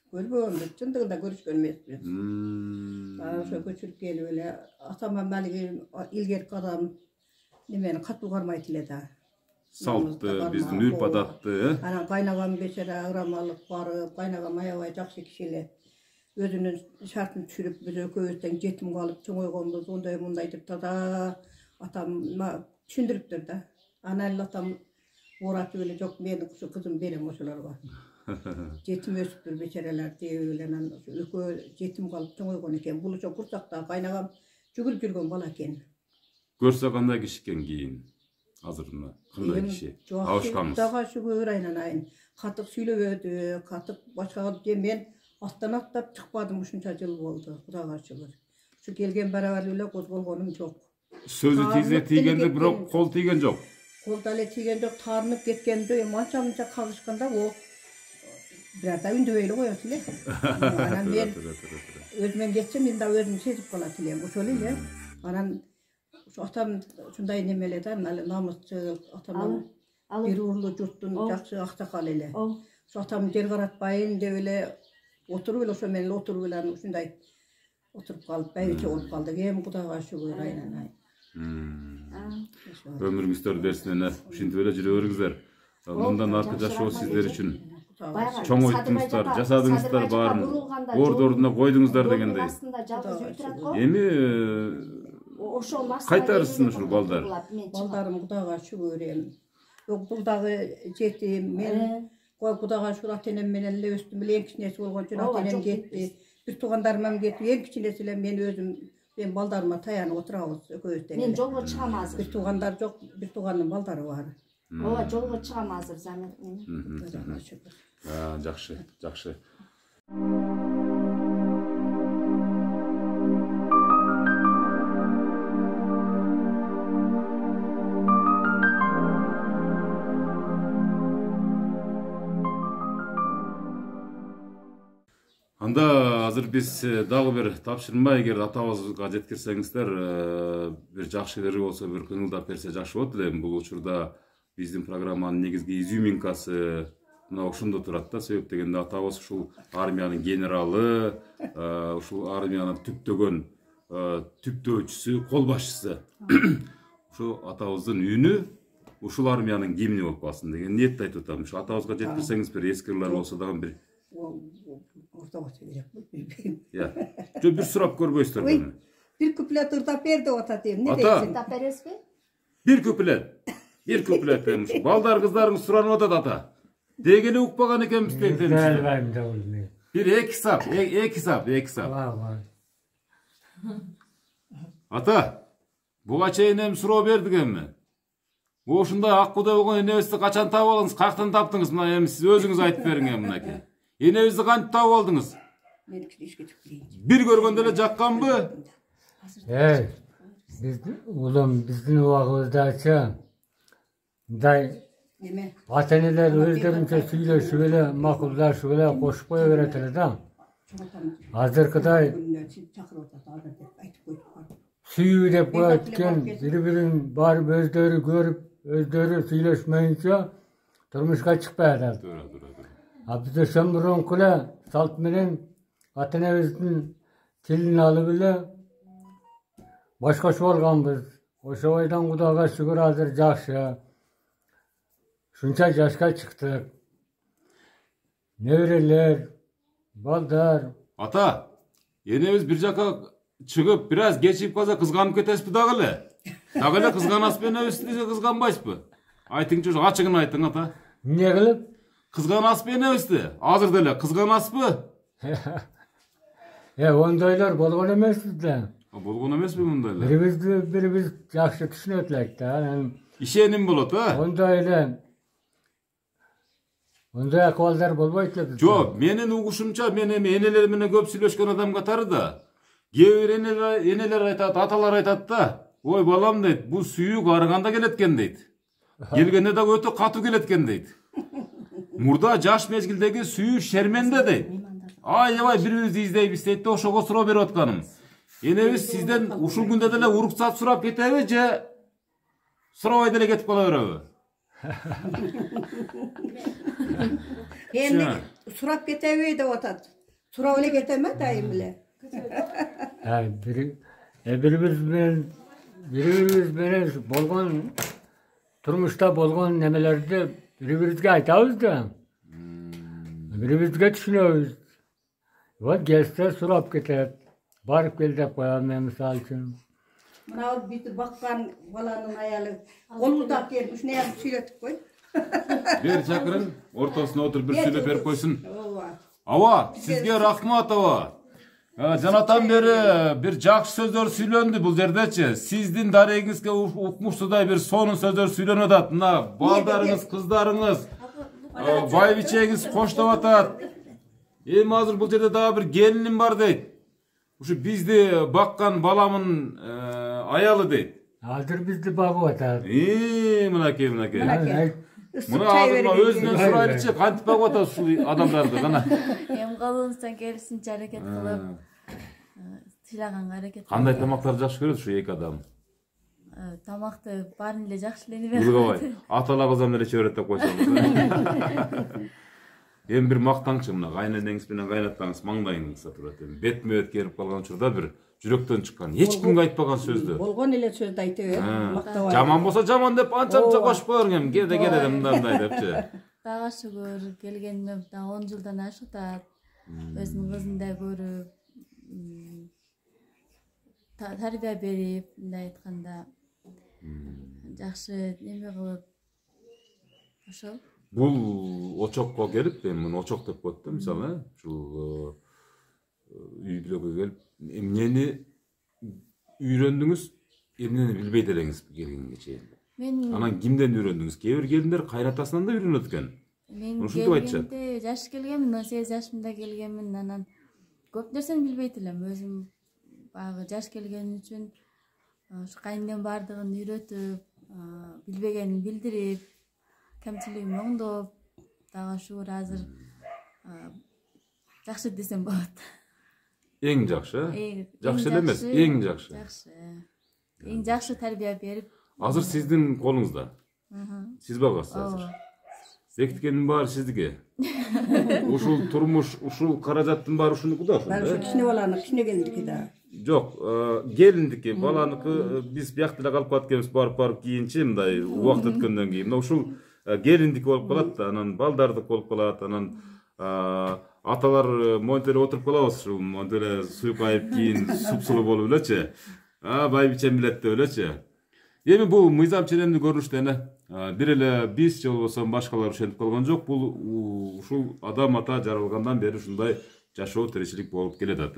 Көрбөгөм, чындыгында көрүшкөн эмесмин. Ошо көчүрүп келип эле атама малыгы илгерки адам немени катуу кармайт эле да. Салтты, биздин үрп адатты, Анан кайнагам бечара ырамалык барып, кайнагам аябай жакшы киши эле. Өзүнүн шартын түшүрүп, биз экөөбүз тең жетим калып чоңойгонбуз, мындай деп таза атама түшүндүрүптүр да. Анан эле атам оратып эле жок, мен ушу кызым берем ошолорго. Жетим өсүптүр бечаралар деп эле анан экөө жетим калып чоңойгон экен. Бул ошо курсакта кайнагам жүгүрүп жүргөн бала экен. Көрсө кандай киши экен кийин? Азыр кандай киши? Авушкаңыз. Кудайга шүгүр айнанайын. Катык сүйлөбөдү, катык башка же мен аттан аттап чыкпадым, ушунча жыл болду. Кудайга шүгүр. Ушу келген барабар эле козголгонум жок. Сөзү тизине тийгенде бирок кол тийген жок. Кол дале тийген жок, таарынып кеткенде манча кагышканда о бираз да үндөбөй эле коет эле. Анан мен өзүмөн кетсем, мен да өзүм сезип калат элем. Ошол эле. Анан атам ушундай немеле да, намысчыл, атам бир урлуу журттун жакшы аксакалы эле. Şu atam yer qaratbayın dep ele oturup ele oşo menle oturup ele uşunday oturup kalıp beyçe olup kaldık. Hem Kudaga şükür aynen. Ömrüңүздөр берсин эне. Ушинтип эле жүрө бериңиздер. Мындан аркы жашоо сиздер үчүн чоң ойттуңуздар, жасадыңыздар баарын. Ордордуна койдуңуздар дегендей. Эми кайтарсын ушул балдар. Балдарым Kudaga şükür em. Bul dagы жетим мен Kudaga şükür atenem menен эле өстүм эле эң кичинеси болгон үчүн атенем кетти. Bir тугандарым кетти. Эң кичинеси эле мен өзүм ben baldarıma tayanıp oturabız ököyüzden. Men jolga çıgam azır. Bir tuğandar yok, bir tuğanın baldarı var. Ova jolga çıgam azır zamet men. Жақсы, жақсы. Анда азыр биз дагы бир тапшырма, эгер атабызга жеткирсеңиздер, бир жакшы ишleri болсо бир кыңылдап берсе жакшы болот элем. Бул учурда биздин программанын негизги изюминкасы мына ушунда турат да. Себеп дегенде атабыз ушул армиянын генералы, ушул армияны түптөгөн түптөөчүсү, кол башчысы. Ушул атабыздын үнү ушул армиянын гимни болуп калсын деген ниетти айтып атам. Ушу атабызга жеткирсеңиз бир эскерилер болсо дагы бир bir surap görmüştür bunu. Bir kuplet ırtap berdi ota deyim. Ne Ata. deysin? Irtap beres mi? Bir kuplet demiş. Baldar kızların suranı oda ata. Degeni ukpagan ekenmiz demiş. Bir ek hesap. Ata, bu açayın hem sura verdik emmi. Bu oşunda Akkuda olgun enevizdi kaçan tabi olunuz, kaktan taptınız mı hem siz özünüz ayıp verin emminaki. Enevizdi kanıp tabi oldunuz. Bir görgönde ele jakkan mı? Bizden uağızdaçı vateneler özderince şöyle makullar şöyle koşup koyuveretler da. Hazırkıday suyu dep koyatken birbirin barıp özleri görüp özleri söyleşmeyince turmuşka çıkmaydı. Bizde şömürün kule salt menen atenevizin tilini alıp bile başka olganbız. Oşo aydan Kudaga şükür hazır jakşı. Şunça yaşka çıktık. Nevreler, baldar. Ata, eneviz bir jaka çıkıp biraz geçip kalsa kızganıp ketesizbi dagıle. Dagıle kızganasızbı eneviz dese kızganbaysızbı. Aytыңчы, açıgın aytın ata. Ne kılıp? Kızganasızbı enevizdi. Hazır dele kızganasızbı. Ondaylar bolgon emes bizde. Bolgon emes mi bundaylar? Birimiz jakşı düşünötlek da. İşenim bolot ha? Onday akvallar bolboytla bizde. Yok, menin uğuşumça men enelerimine köp süйлөшкөн adam katarı da. Gebir eneler aytat, atalar aytat da. Oy balam deyt, bu suyu qarıganda keletken deyt. Gelgende de öte katı keletken deyt. Murda jaş mezgildegi suyu şermende deyt. Ay birimizni izleyip isteyip de oşoga sura berip atkanım. Eneviz sizden uşul günde dele uruksat surap ketebi je surabay dele ketip kala berebi. Endi surap ketebi de otat. Surap ele keteme dayım bile. Birimiz menen bolgon turmuşta bolgon nemelerde birimizge aytabız da. Birimizge düşünöbüz. Gelse surap ketet. Barıp gel dep koyalım misal için. Mına bir bakkan balanın ayalı oludap gelmiş ne yapıp söyletip koy. Bir çakırın ortasına otur bir söyle berip koysun. Ava sizge rahmat ava. Janatan beri bir jakşı sözler söylendi bu yerdeçi. Sizdin daregingizge ukmuşsuday bir sonun sözler söylenip atat. Mına baldarınız, kızlarınız, baybiçeğiz koştap atat. Em hazır bu yerde daha bir gelinim var deyt. Uşu bizdi bakkan balamın ayalı deyt. Hazır bizdi bagı atar. Mınake. Mına hazırma özünden suraylıçı kantip bagı atar şu adamlardı kana. Em kalınızdan gelisince hareket kılıp silahın hareket. Kanday tamaklar jakşı görüyoruz şu iki adam. Tamakta barın ile jakşılayını ver. Yılgabay. Atala kızamları çöğretip koysanız. Эми бир мактаңчы мына кайненеңиз менен кайнатаңыз маңдайыңызда турат. Эми бетме-бет келип калган учурда бир жүрөктөн чыккан, эч кимге айтпаган сөздү. Болгон эле сөздү айтып мактабай. Жаман болсо жаман деп анча кошуп коер экен. Кеде мындай депчи. Дага шүгүр келгениме 10 жылдан ашык атат. Өзүнүн кызындай көрүп, тарбия берип, мындай айтканда жакшы неме кылып ошол. Бул очокко келип, эми муну очок деп коет да, мисалы, ушул үй бүлөгө келип, эмнени үйрөндүңүз, эмнени билбейт элеңиз келгенге чейин. Анан кимден үйрөндүңүз? Кээ бир келиндер кайнатасынан да үйрөнөт экен. Мен келгенде жаш келгенмин, 18 жашымда келгенмин, анан көп нерсени билбейт элем. Өзүм баягы жаш келген үчүн кайненем бардыгын үйрөтүп, билбегенин билдирип, кемчилигин оңдоп, дагы шүгүр азыр жакшы десем болот. Эң жакшы? Жакшы эле эмес, эң жакшы. Жакшы. Эң жакшы тарбия берип. Азыр сиздин колуңузда. Сиз багасыз азыр. Бектикенин баары сиздики. Ушул турмуш, ушул каражаттын баары ушунуку да. Кичине баланы, кичине келиндики да. Жок, келиндики, баланыкы биз биякта эле калып калат экенбиз, барып кийинчи мындай убакыт өткөндөн кийин. Мына ушул келиндики болуп калат да, анан балдардык болуп калат, анан аталар монтеле отуруп калабыз, ушул монтеле суйкайып кийин супсулуу болуп элечи. Байбичем билет деп элечи. Эми бул мыйзам ченемдүү көрүнүштө эне бир эле биз же болбосо башкалар ушентип калган жок. Бул ушул адам ата жаралгандан бери ушундай жашоо тиричилик болуп келатат,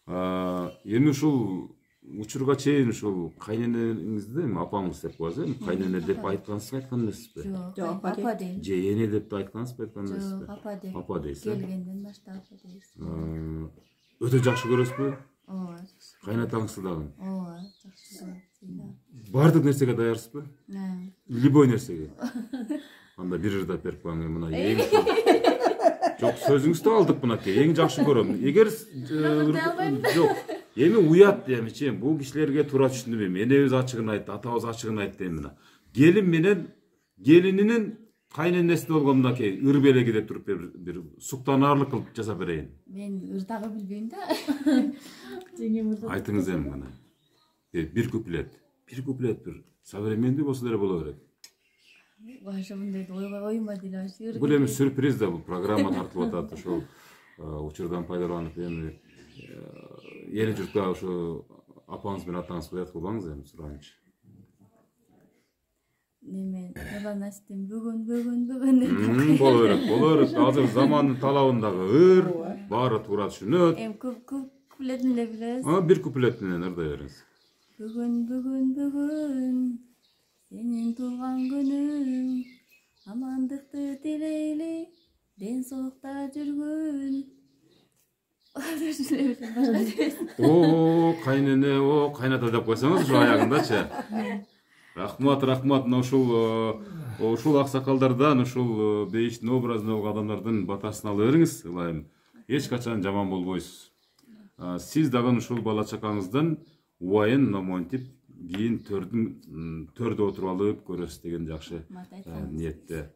Эми ушул учурга чейин ушул кайненеңизди апаңыз деп коесуз, кайнене деп айткансыз, айткан эмессизби? Жок, апа дейм. Же эне деп айткансызбы, айткан эмессизби? Жок, апа дейм. Апа дейсиз. Келгенден баштап апа дейсиз. Өтө жакшы көрөсүзбү? Ооба, жакшы. Кайнатаңызды дагы? Ооба, жакшы көрөм. Бардык нерсеге даярсызбы? Любой нерсеге. Анда бир ырдап берип коюң, мына эң жок, сөзүңүздү алдык мынакей, эң жакшы көрөм. Эгер жок, эми уят демичи, бул кишилерге туура түшүндүрбөйм. Энебиз ачыгын айтты, атабыз ачыгын айтты мына. Келин менен келининин кайненеси болгон мынакей ыр белеги деп туруп бир суктанаарлык кылып жасап берейин. Мен ыр дагы билбейм да. Айтыңыз эми мына. Бир куплет бир современдүү болсо деле боло берет. Башы мындай оймоду эле. Бул эми сюрприз да, бул программа тартылып атат, ошол учурдан пайдаланып эми эл журтка ошо апаңыз менен атаңыз уят кылбаңыз эми, сурайынчы. Неме, Нурбанастын бүгүн. Боло берет. Азыр замандын талабындагы ыр, баары туура түшүнөт. Эми куплетин эле билебиз. Бир куплет менен ырдай бериңиз. Бүгүн, сенин туулган күнүң, амандыкты тилейли, ден соолукта жүргүн. Кайнене, кайната деп койсоңуз ушу аягындачы. Рахмат, ушул аксакалдардан, ушул бейиштин образын болгон адамдардын батасын ала бериңиз, ылайым. Эч качан жаман болбойсуз. Сиз дагы ушул бала чакаңыздан убайын монтип, кийин төрдө отуруп алып көрөсүз деген жакшы ниетте.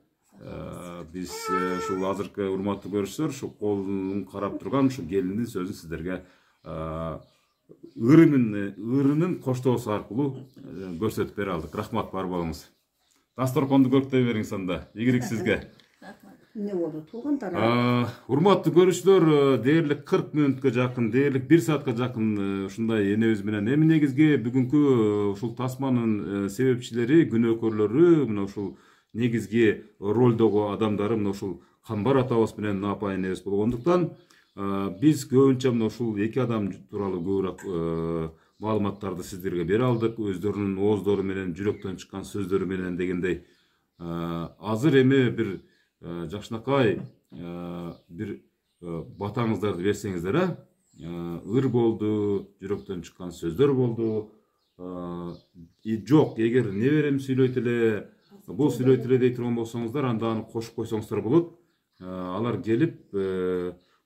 Биз ушул азыркы урматтуу көрүүчүлөр, ушу колун карап турган ушу келиндин сөзүн сиздерге ырынын коштоосу аркылуу көрсөтүп бере алдык. Рахмат, бар болуңуз. Дасторконду көрктөй бериңиз анда. Ийгилик сизге. Не болду? Туугандар. Урматтуу көрүүчүлөр, дээрлик 40 мүнөткө жакын, дээрлик 1 саатка жакын ушундай энебиз менен эми негизги бүгүнкү ушул тасманын себепчилери, күнөөкөрлөрү, мына ушул негизги ролдогу адамдары мына ушул Камбар атабыз менен апа энебиз болгондуктан биз көбүнчө мына ушул эки адам тууралуу көбүрөөк маалыматтарды сиздерге бере алдык, өздөрүнүн ооздору менен, жүрөктөн чыккан сөздөрү менен дегендей. Азыр эми бир жакшынакай бир батаңыздарды берсеңиздер, ыр болду, жүрөктөн чыккан сөздөр болду. Жок, эгер неберем сүйлөйт эле, бул сүйлөйт эле дей турган болсоңуздар, анда аны кошуп койсоңуздар болот. Алар келип,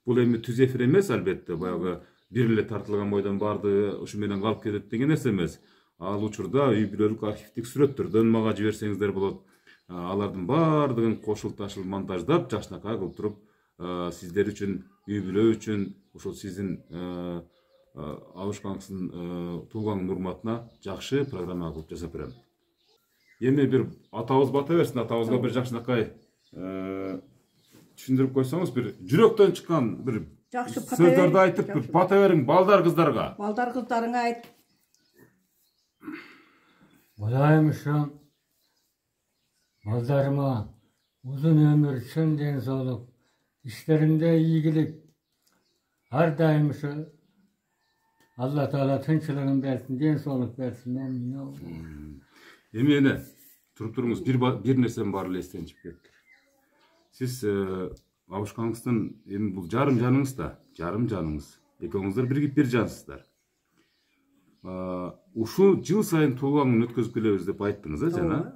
бул эми түз эфир эмес, албетте, баягы бир эле тартылган бойдон барды ушу менен калып кетет деген нерсе эмес. Ал учурда үй бүлөлүк архивдик сүрөттөрдөн мага жиберсеңиздер болот. алардын баардыгын кошул ташыл монтаждап жакшынакай кылып туруп сиздер үчүн үй бүлө үчүн ошол сиздин Абышкаңсыздын туулганыңдын урматына жакшы программа кылып жасап берем. Эми бир атабыз бата берсин, атабызга бир жакшынакай түшүндүрүп койсоңуз, бир жүрөктөн чыккан бир сөздөрдү айтып, бир бата бериң балдар кыздарга. Балдар кыздарыңа айт. Kudayım uşum, baldarıma uzun ömür, çın densoluk, işlerinde iyilik, her daim şu Allah Teala tınçılığın versin, densoluk versin. Эми эне туруп туруңуз, бир нерсем бар эле эстен чыгып кетти. Сиз Абышкаңыздын эми бул жарым жаныңыз да, жарым жаныңыз. Экөөңүздөр биригип бир жансыздар. Ушу жыл сайын туулган өткөзүп келебиз деп айттыңыз, жана.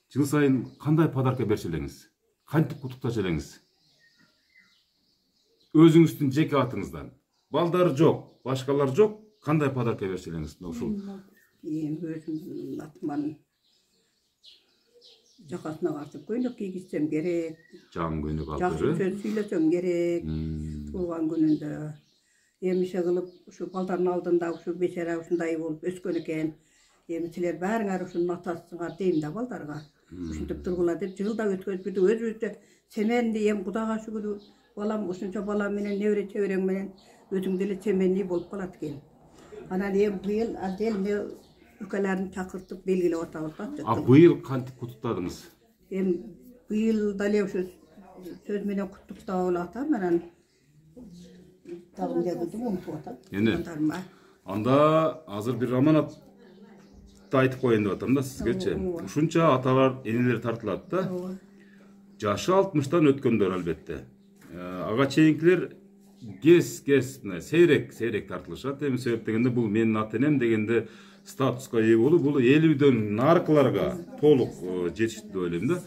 Жыл сайын кандай подарка берчү элеңиз? Кантип куттуктачу элеңиз? Өзүңүздүн жеке атыңыздан. Балдар жок, башкалар жок, кандай подарка берчү элеңиз? Ушул Өзүмдүн атыман жакасына картып көйнөк кийгизсем керек. Жан көйнөк алып Жакшы сөз сүйлөсөм керек. Туулган күнүндө эмише кылып ушу балдардын алдында ушу бечара ушундай болуп өскөн экен. Эми силер баарыңар ушунун атасысыңар дейм да балдарга. Ушинтип тургула деп жылда өткөзүп өзүбүздө семенди эми Кудайга шүгүр балам ушунча балам менен небере чеберең менен өзүң деле семенди болуп калат экен. Анан эми быйыл отдельно өлкөлөрүн чакыртып белгилеп атабыз да. Быйыл кантип куттуктадыңыз? Эми быйыл дале ушу сөз менен куттуктап атам, анан табын дегендим унутуп атам. Эне анда азыр бир аманат айтып коеюн деп атам да сизгечи. Ушунча аталар, энелер тартылат да. Жашы 60-тан өткөндөр албетте. Ага чейинкилер кез сейрек тартылышат. Эми себеп дегенде бул менин ата-энем дегенде статуска ээ болуп, бул элүүдөн наркыларга толук жетиштүү деп ойлойм да.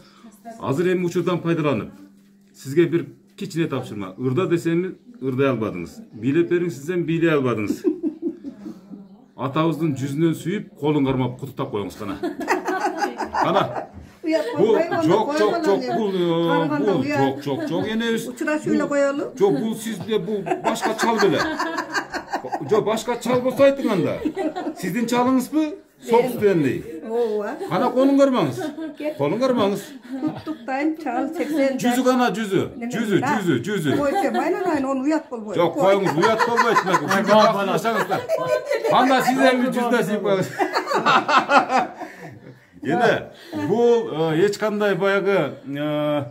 Азыр эми учурдан пайдаланып, сизге бир кичине тапшырма. Ырда десем ырдай албадыңыз. Бийлеп бериңиз десем бийлей албадыңыз. Атабыздын жүзүнөн сүйүп, колун кармап куттуктап коюңуз кана. Кана. Бул жок энебиз. Учурашып эле коелу. Жок, бул сизде бул башка чал беле. Жок, башка чал болсо айтың анда. Сиздин чалыңызбы? Собственный. Ооба. Кана колун кармаңыз. Колун кармаңыз. Куттуктайын чал 80. Жүзү кана, жүзү. Койсо байланайын, onu уят болбойт. Жок, коюңуз, уят болбойт. Анда сиз эми жүздө сүйүп коюңуз. Эне, бул эч кандай баягы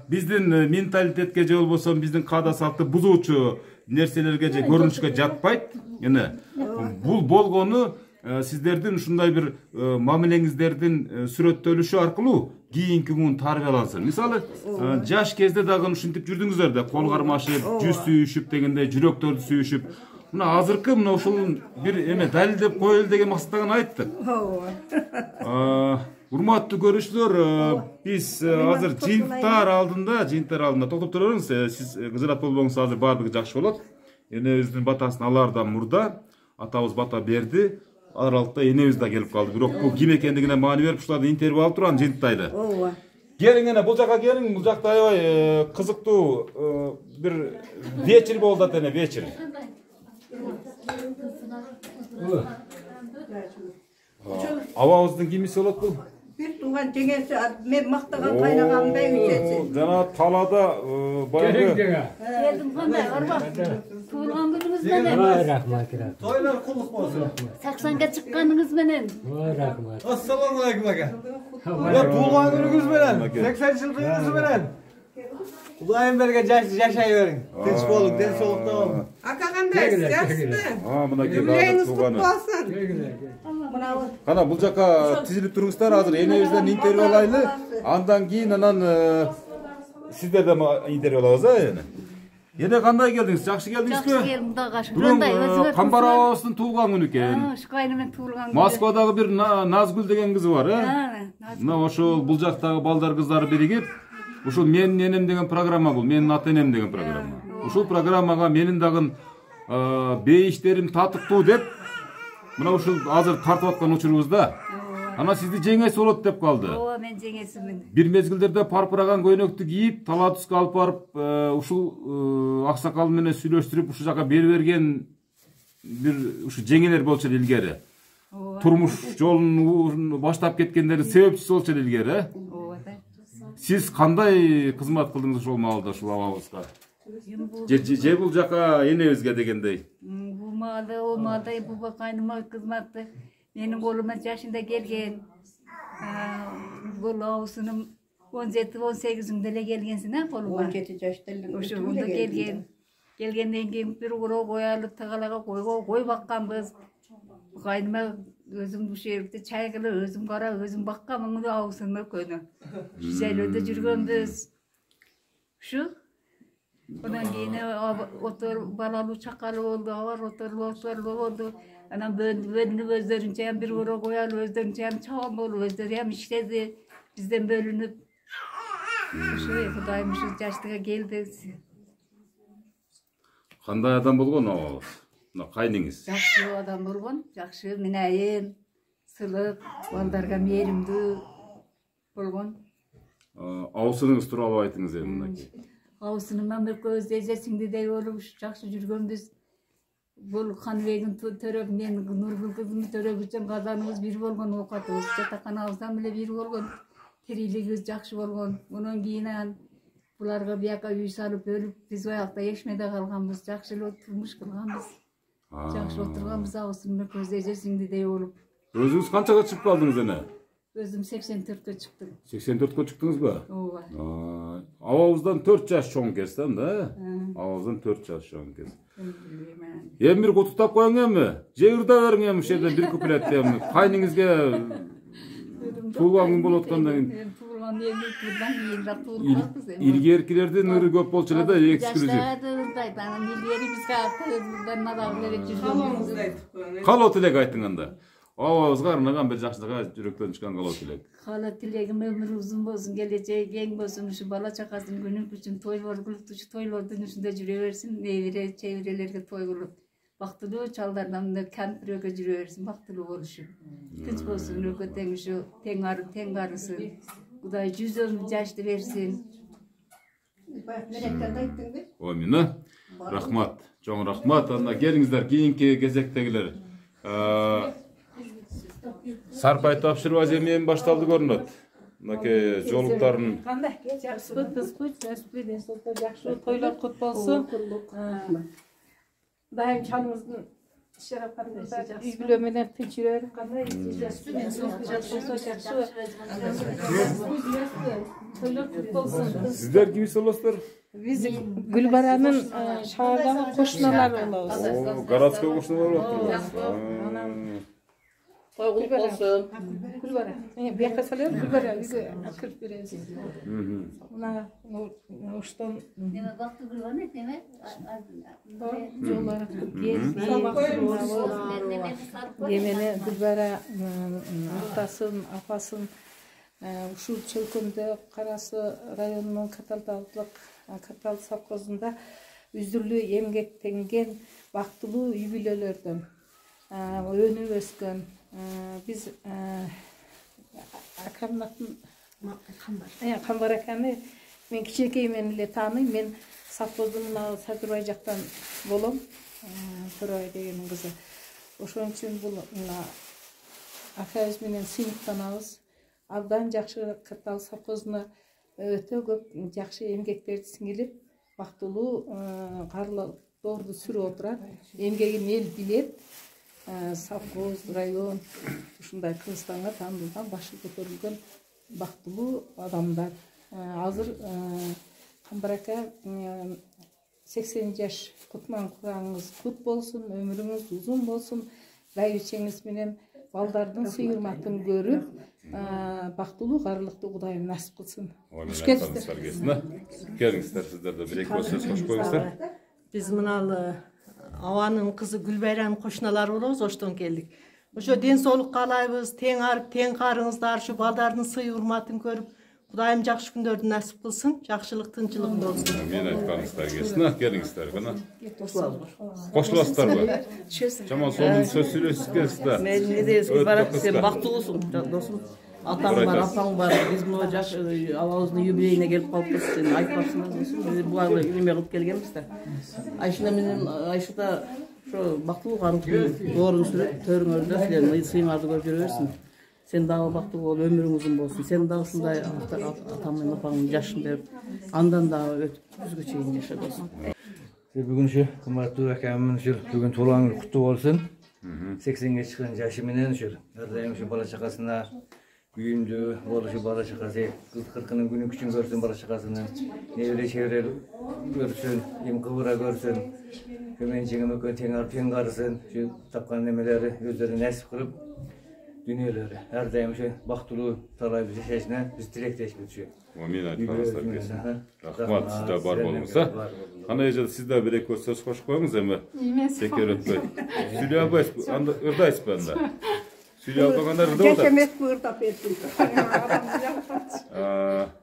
биздин менталитетке же болбосо биздин каада салтты бузуучу нерселерге же көрүнүшкө жатпайт. Эне, бул болгону сиздердин ушундай бир мамилеңиздердин сүрөттөлүшү аркылуу кийинки күн тарбиялансын. Мисалы, жаш кезде дагы ушинтип жүрдүңүздөр да, кол кармашып, жүз сүйүшүп дегенде, жүрөктөрдү сүйүшүп. Мына азыркы мына ушул бир эме далилдеп коелу деген максаттан айттык. Урматтуу көрүүчүлөр, биз азыр жыйынтар алдында токтоп туруңуз. Сиз кызырат болбоңуз, азыр баардыгы жакшы болот. Энебиздин батасын алаардан мурда атабыз бата берди. Аралыкта энебиз да келип калды. Бирок бул ким экендигине маани берип, ушуларды интервью алып турган жыйынтайлы. Ооба. Келиң эне, бул жака келиң. Бул жакта аябай кызыктуу бир вечер болду да, вечер. Абабыздын кимиси болот бул? Бир тууган жеңеси, мен мактаган кайнаганымдай үчөсү. Жана талаада баягы Келдим кандай, арбак. Туулган күнүңүз менен. Рахмат. Toylar kulluk olsun. Саксанга чыкканыңыз менен. Рахмат. Assalamu alaikum aka. Ya tuğlan gününüz menen, 80 yıldığınız menen. Kudayım berge yaşayıverin. Tinç boluk, densolukta olun. Aka кандай, yaxshimi? мына Юбилейиңиz туганы. кутту болсун. Кана бул жака тизилип туруңуздар, азыр энебизден интервью алайлы. Андан кийин сиздерден интервью алабыз, эне. Эне кандай келдиңиз? Жакшы келдиңизби? Жакшы келдим, Кудайга шүгүр. Бүгүн Камбар абабыздын туулган күнү экен. Ушкайны менен туулган күнү. Москвадагы бир Назгүл деген кызы бар, Мына ошол бул жактагы балдар кыздары биригип, ушул менин энем деген программа бул, менин ата-энем деген программа. Ушул программага менин дагы бейиштерим татыктуу деп, мына ушул азыр тартып аткан учурубузда Ана сизди жеңесі болот деп калды. Ооба, мен жеңесимин. Бир мезгилдерде парпыраган көйнөктү кийип, Талатуска алып барып, ушул аксакал менен сүйлөштүрүп, ушул жака берип берген бир ушу жеңелер болчу илгери. Турмуш жолун баштап кеткендердин себепчиси болчу илгери. Ооба да. Сиз кандай кызмат кылдыңыз ушул маалда, ушул абабызга? Же бул жака энебизге дегендей. Бул маалда буба кайныма кызматты менин колума жашында келген. Бул аусунум 17-18 эле келгенсин, колума. 17 жашта эле. Ошондо келген. Келгенден кийин бир уроо кой алып тагалага койго кой бакканбыз. Кайныма өзүм ушул жерде чай кылып, өзүм карап, өзүм бакканмын аусунун көнү. Жайлоодо жүргөнбүз. Ушу Ondan yine balalı çakalı oldu, avar oturlu oldu. Anam bölünüp özlerince hem bir vura koyalı, özlerince hem çağım olur, özleri hem işledi. Bizden bölünüp. Şuraya Kudaymışız, yaşlığa geldi. Qanday adam bolgon o? Qayningiz? Жақсы адам болған, жақсы мінайын, сылық, балдарга мейірімді болған. Аусыныңыз туралы айтыңыз енді. Аусыныман бір көздесесіңді де олып жақсы жүргенбіз. Бұл Қанбегін төрөп, мен Нұргүл қызымы төрөп үшін қазанымыз бір болған, оқатымыз жатақханабыздан біле бір болған. Тірилігіміз жақсы болған. Онан кейін бұларға бияқа үй салып өліп, біз ояқта ешмеде қалғанбыз, жақсы тұрмыш қылғанбыз. Жақсы отырғанбыз, аусынымы көздесесіңді де олып. Өзіңіз қаншаға шығып қалдыңыз әне? Өзім 84-ке шықтым. 84-ке шықтыңыз ба? Ооба. Абабыздан 4 жаш чоң кестен да? Абабыздан 4 жаш чоң кес. Эми бир кутуктап коюң эми. Жегирде бериң эми ушерде бир куплет эми. Кайныңызга туулган күн болуп аткандан кийин. Туулган эми турдан кийинирээк туулганбыз эми. Илгеркилердин ыры көп болчу эле да, эксклюзив. Жаштардайт, анан илгери бизге дагы эле жүргөнбүз. Калоо тилек айтың анда. Абабызга арнаган бир жакшылыгга жүрөктөн чыккан калоо тилек. Кала тилегим өмүр узун болсун, келечеги кең болсун, ушу бала чакасын күнү күчүн тойлор кылып, ушу тойлордун ичинде жүрө берсин, небере чеберелерге той кылып, бактылуу чалдардан кемпирөкө жүрө берсин, бактылуу болушу. Тынч болсун, өлкө тең ушу тең ары тең карысын. Кудай 100 жашты берсин. Амина. Рахмат. Чоң рахмат. Анда келиңиздер, кийинки кезектегилер. Сарпай тапшыруу аземиен башталды көрүнөт. Мынакей жолуктарын. Кандай? Жакшы, тызбы, ден солто жакшы тойлор кут болсун. Дайым чалыңыздын шарапатында үй бүлө менен тынч жүрөр. Кандай? Тойлор кут болсун. Сиздер кимис болосуздар? Биз Гүлбаранын шаардагы кошуналары болобуз. Городской кошуналар болуптур. Той болsun. Gülbara. Bir yaka salıyor, Gülbara bize kırp veririz. Ona uçtan. Neme baktı Gülbara ne demek? Yollara Yemene Gülbara atasın, apasın uşul çölkünde Karası rayonunun Katal Savkozunda üzdürlü emgektengen baktılуу үй бүлөлөрдөн өнүп өскөн biz akamın Kambar akamı men kичинекеймен эле тааныйм. Мен Сапоздун Садырбай жактан болом. Төрөбай дегенин кызы. Ошон үчүн бул акабыз менен сыйныктанабыз. Абдан жакшы Катал Сапоздуна өтө көп жакшы эмгектерди сиңилип, бактылуу карлоорду сүрүп отурат. Эмгегин эл билет. Savkoz, rayon, ушундай Кыргызстанга таанылган, башы көтөрүлгөн бактылуу адамдар. Азыр Камбар ака 80 жаш кутман кураңыз кут болсун, өмүрүңүз узун болсун, байбичеңиз менен балдардын сый-урматын көрүп, бактылуу карлыкты Кудайым насип кылсын. Келиңиздер, сиздер да бир эки сөз кош коюңуздар. Биз мыналы Аванын кызы Гүлбайранын кошуналары болобуз, оштон келдик. Ошо ден соолук каалайбыз, тең арып, тең карыңыздар, ушу балдардын сый-урматын көрүп, Kudayım jakşı günlerde nasip kılsın, jakşılık, tınçılık olsun. Men aytkanыңыздар келсін, келіңіздер күні. Qoşulasыздар mı? Жаман соның сөз сөйлесіп келсіздер. Мен не дейсің, барак сен бактылысың, досым. Атаң бар, апаң бар. Биз мына жаш алабыздын юбилейине келип калыппыз. Сен айтпапсың досым. Биз буларды неме кылып келгенбиз да. Айшына менен Айшата ошо бактылуу каныкты доорун сүрөп, төрүңөрдө силердин сыйыңарды көрүп жүрө берсин. Sen daha baktı ol, ömrün uzun olsun. Sen daha şunday atamın apamın yaşın verip, andan daha düzgü çeyin yaşa olsun. Bugün şu kımmatlı akamimin şu bugün toğlanın kutlu olsun. 80'e çıkan yaşımından şu. Neredeyim şu bala şakasına büyündü, şu bala şakası. 40'ının günü küçün görsün bala şakasını. Nevre çevre görsün, hem kıvıra görsün. Hemen çeğime tenger karısın. Şu tapkan nemeleri özleri nasip kırıp. Dünyaları, her daim şu baktulu talay bizi yaşayışına biz dilekleşmek şu. Amin aytkanыңыздар келсін. Рахмат, сізде бар болыңыздар. Қандай ежел сізде бір екі сөз қосып қойыңыз әмі? Секер өтпей. Сөйлей албайсыз, ұрдайсыз ба анда? Сөйлей албағандар ұрда отыр. Geçemek bu ırda etsin.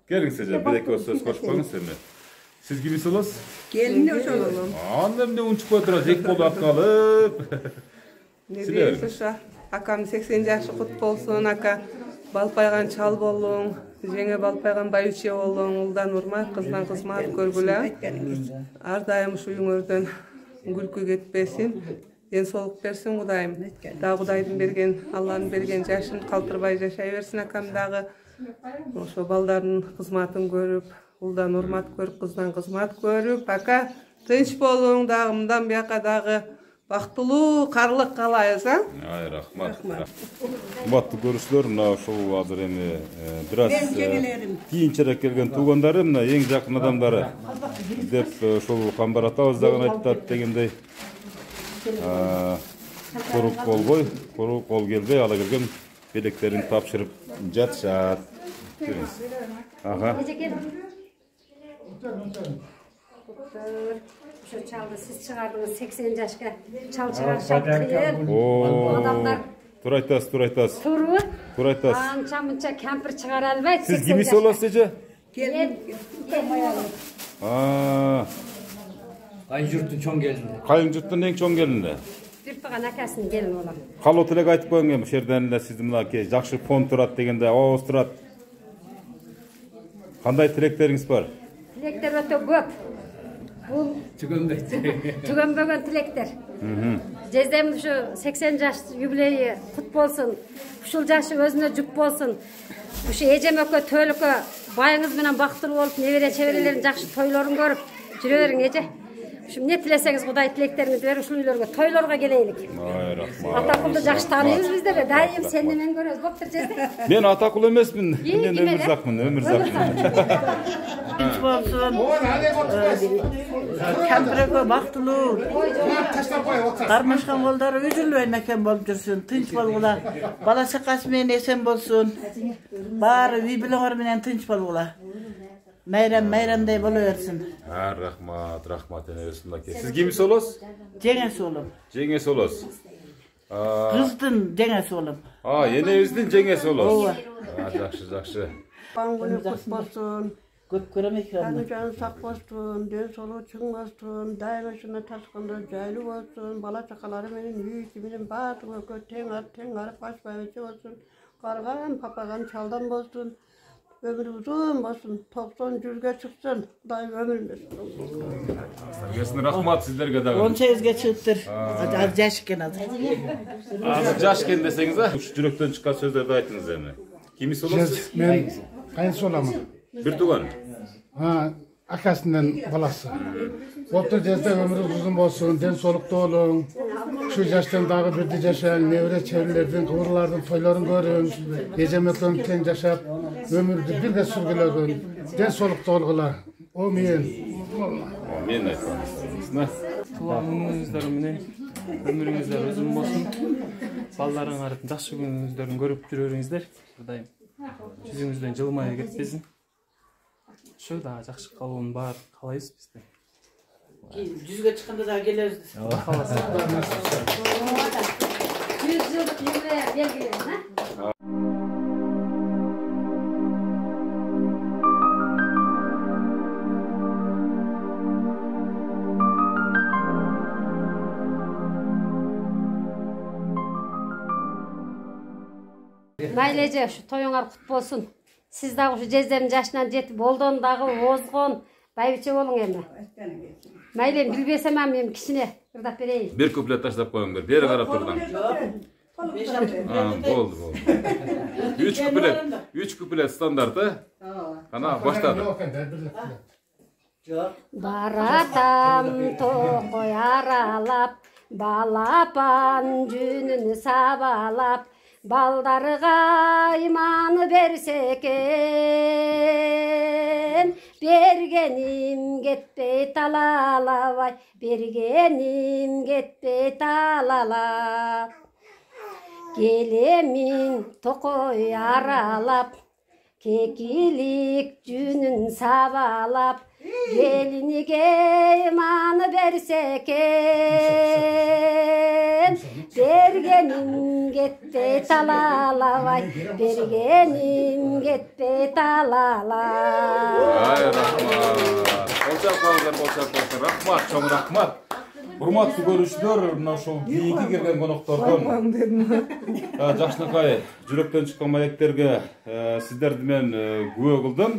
Келіңіз ежел, бір екі сөз қосып қойыңыз әмі. Siz kimisi olасыз? Gelin hoş olalım. Annem de unçuk oturur, zek bolu atkalıp. Ne diyeyim şu? Akam 80 yaşı kut bolsun, aka balpaygan çal bolun, jenge balpaygan bayuçe bolun, uldan urmat, kızdan kızmat görgüle. Ardayım şu yüngörden gülkü getpesin, den soluk bersin Kudayım. Da Kudaydın bergen, Allah'ın bergen yaşın kaltırbay yaşay versin akam dağı. Şu baldarın kızmatın görüp, uldan urmat görüp, kızdan kızmat görüp, aka tınç bolun dağımdan biyaka dağı. Бактылуу карлык каалайбыз, а? Ай, рахмат. Кымбаттуу көрүүчүлөр, мына ошол азыр эми бир аз кийинчерээк келген туугандары, мына эң жакын адамдары деп ошол Камбар атабыз дагы айтат дегендей. Куру колбой, куру кол келбей ала келген белектерин тапшырып жатышат. Ага. Şu çaldı, siz çıkardınız 80 yaşka çal çıkarşak kıyır. Adamlar Tur aytасыз. Tur aytасыз. Ança mınça kempir çıkar albaydı. Siz kimisi olасыз ece? Ben Kayın jurttun çoğun gelindi. Kayın jurttun en çoğun gelindi. bir tığan akasını gelin olan. Kalo tilek aytıp koyun şerden de sizin mınaki jakşı fon turat degende oğuz turat. Kanday tilekleriniz var? Tilekler öte köp. Bu tükenbögen tilekler. Cezdem şu 80 yaş yübileyi kut bolsun. Uşul yaşı özüne cüp bolsun. Şu ecemöke, töylükö, bayınız bilen baktılı olup, nevere çevrelerin jakşı toylarını görüp, jüreverin ece. Şimdi ne tileseniz Kuday tileklerinizi verin uşul üylörgö, toylarga geleylik. Ay rahmat. Atakuldu jakşı tanıyız bizde be, daim senle men görüyoruz, koptur Cezde. Ben Atakul emesmin, ben Ömürzakmın. Tinç bolsun. Kempireke baktılı. Karmaşkan kolları üzülü meken bolup dursun. Tinç bolgula. Bala şakası menen esen bolsun. Bari bibileňer menen tinç bolgula. Meyramday boluversin. Ha, rahmat eneversin. Siz kimisi olасыз? Jengesi oğlum. Jengesi olасыз. Kızdın jengesi oğlum. Enebizдің jengesi olасыз. Жақшы. Bangını kutmasın. Köp köremek Kanı canı sakmasın, den solu çıkmasın, dayanışına taşkında caylı olsun, bala çakaları benim büyütümünün batımı ten arıp başbayıcı olsun, kargan, papagan, çaldan olsun, ömrü uzun olsun, 90-100'e çıksın, dayı ömür versin. Gelsin rahmat sizlerge de. 18'e çıktır. Az yaşken az. Az yaşken deseniz ha, yürekten çıkan sözlerde aytınız yani. Kimisi olасыз? Ben kayınsı olamam. Bir tuğan. Akasından balası. Otur cezde ömrü uzun olsun, den solukta olun. Şu yaştan dağı birdi yaşayın, nevre çevrelerden, kıvırlardan, toyların görün. Ecemekten ten yaşap, ömürde bir de sürgülerin, den solukta olgular. O men. Amin aytkanızlar. Tuğanыңыздар менен ömrüңүздөр uzun болсун. Балдарыңардын жакшы күнүңүздөрүн көрүп жүрөңүздөр. Кудайым жүзүңүздөн жылмай кетпесин. Şu daha жақсы қалуын бар қалайсыз бізде. Жүзге çıkanda daha geliriz. 100 yıllık belgelerim ha? Mayli эже, şu toyuңар kut bolsun. Siz dagı şu jezdemdin yaşынан жетip oldan dagı ozgon baybiçe bolun emi. Mayli bilbesem men kişine kırdap bereyim. Bir kuplet taşlap koyuңдар. Beri karap turdan. Oldu. 3 kuplet standartı. Ana başladı. Baratam toqoy aralap, balapan jününü sabalap, baldarıga imanı berseken, bergenim getpey talalabay, bergenim getpey talalap. Gelemin toqoy aralap, kekilik jünün sabalap, gelinige imanı berseken, bergenim getpey talalabay, bergenim getpey talalabay. Ay rahmat. Bolçak rahmat, çoğun rahmat. Hurmatlı görüşler, mına uşul kийинки келген коноктордон жакшынакай жүрөктөн чыккан маектерге сиздерди мен күбө кылдым.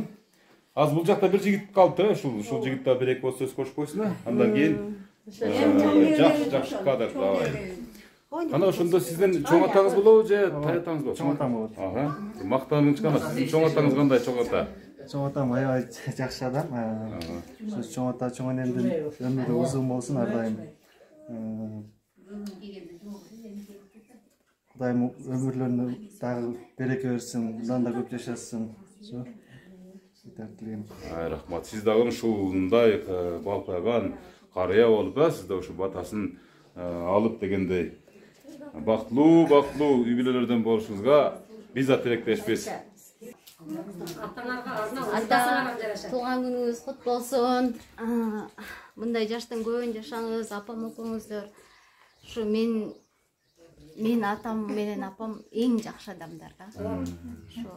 Az бул жакта бир жигит калды, ушул жигит да бир эки ооз сөз кошуп койсун. Андан кийин жакшы кадр. Ana ошондо сиздин чоң атаңыз болобу же тай атаңыз болобу? Чоң атам болот. Мактаныңыз кандай? Сиздин чоң атаңыз кандай чоң ата? Чоң атам аябай жакшы адам. Чоң ата чоң энемдин өмүрү узун болсун ар дайым. Кудайым өмүрлөрүнө дагы береке берсин, мындан да көп жашасын. Ay rahmat. Siz dagы ушундай балпайган карыя болуп, сиз да ушу батасын алып дегендей бактылуу үй бүлөлөрдөн болушуңузга биз да тилектешпиз. Туган күнүңүз кут болсун. Мындай жаштын көбүн жашаңыз, апам окуңуздар. Ушу мен атам менен апам эң жакшы адамдар да. Ушу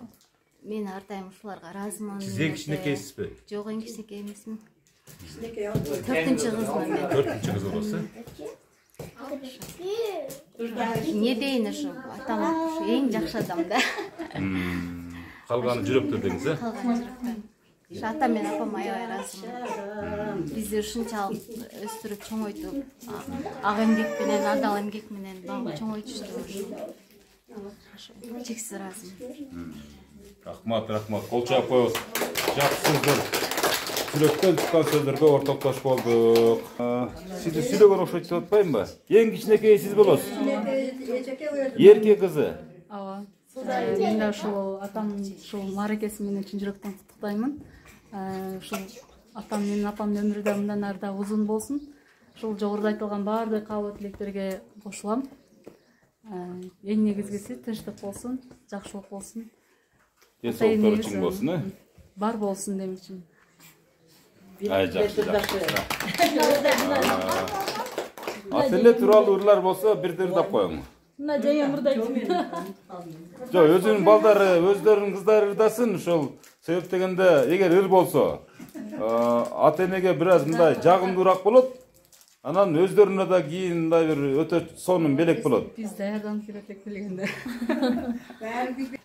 мен ар дайым ушуларга ыраазымын. Сиз эң кичинекейсизби? Жок, эң кичинекей эмесмин. 4-кызмын мен. 4-кыз болосу? Не дейін ушу, атам ушу эң жакшы адам да. Калганы жүрөктөр деңиз, э? Калганы жүрөктөр. Ушу атам менен апам аябай ыраазымын. Бизди ушунчалык өстүрүп чоңойтуп, ак эмгек менен, адал эмгек менен багып чоңойтушту. Чексиз ыраазымын. Rahmat. Kol çap koyuz. Жақсыздар. Жүрөктөн чыккан сөздөргө ортоктош болдук. Сизди сүйлөгөн окшойт деп атпайм ба? Эң кичинекей сиз болосуз. Эрке кызы. Ооба. Мен да ушул атам ушул мааракеси менен чын жүрөктөн куттуктаймын. Ушул атам менен апамдын өмүрү да мындан ары да узун болсун. Ушул жогоруда айтылган баардык каалоо тилектерге кошулам. Эң негизгиси тынчтык болсун, жакшылык болсун. Денсаулыктары чың болсун, э? Бар болсун демекчимин. Ай, жакшы. Ата-эне тууралуу ырлар болсо бирден ырдап коюң. Мына жайым ырдайт. Жок, өзүнүн балдары, өздөрүнүн кыздары ырдасын, ошол себеп дегенде эгер ыр болсо, ата-энеге бир аз мындай жагымдуураак болот. Анан өздөрүнө да кийин мындай бир өтө сонун белек болот. Биз даярданып келетек билгенде.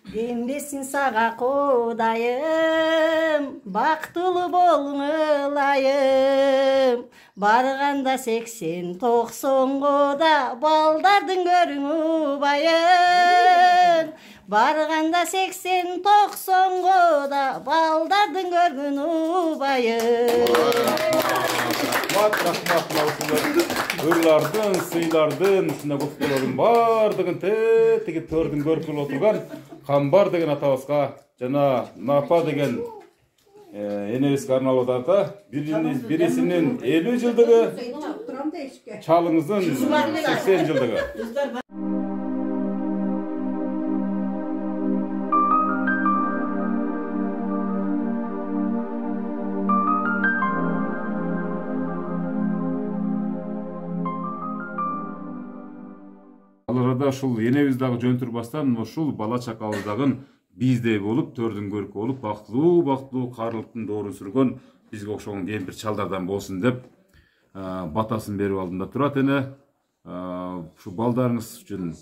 Дембесин сага Кудайым, бактылуу болуңулайым. Барганда 80-90го да балдардын көрүңү байын. Барганда 80-90го да балдардын көргүнү байын. Rahmat ырлардын, сыйлардын, ушундай куткулардын бардыгын тетиги төрдүн көркүлүп отурган Камбар деген атабызга жана Напа деген энебизге арналып атат. Бирисинин 50 жылдыгы, чалыңыздын 80 жылдыгы. Аларда ушул энебиз дагы жөнтүрбастан ушул бала чакабыздагы биздей болуп, төрдүн көркү болуп, бактылуу каарылыктын доорун сүргөн бизге окшогон кемпир чалдардан болсун деп батасын берип алдым да турат эне. Ушу балдарыңыз үчүн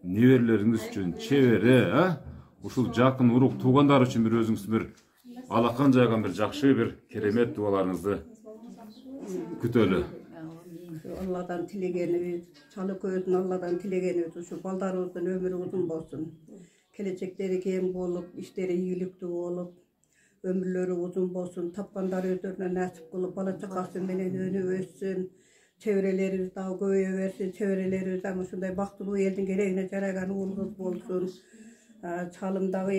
неберелериңиз үчүн, чебере, ушул жакын урук туугандар үчүн бир өзүңүз бир алакан жайган бир жакшы бир керемет дубаларыңызды күтөлү. Allah'tan tilegenimiz, çalı gözün Allah'tan tilegenimiz, şu baldarımızın ömrü uzun olsun. Gelecekleri kem olup, işleri iyilikli olup, ömürleri uzun olsun. Tapkanlar özlerine nasip kılıp, bala çıkarsın, beni önü össün. Çevrelerimiz daha göğe versin, çevrelerimiz ama şunday baktığı eldin gereğine jaragan uğurluk olsun. Çalımdağı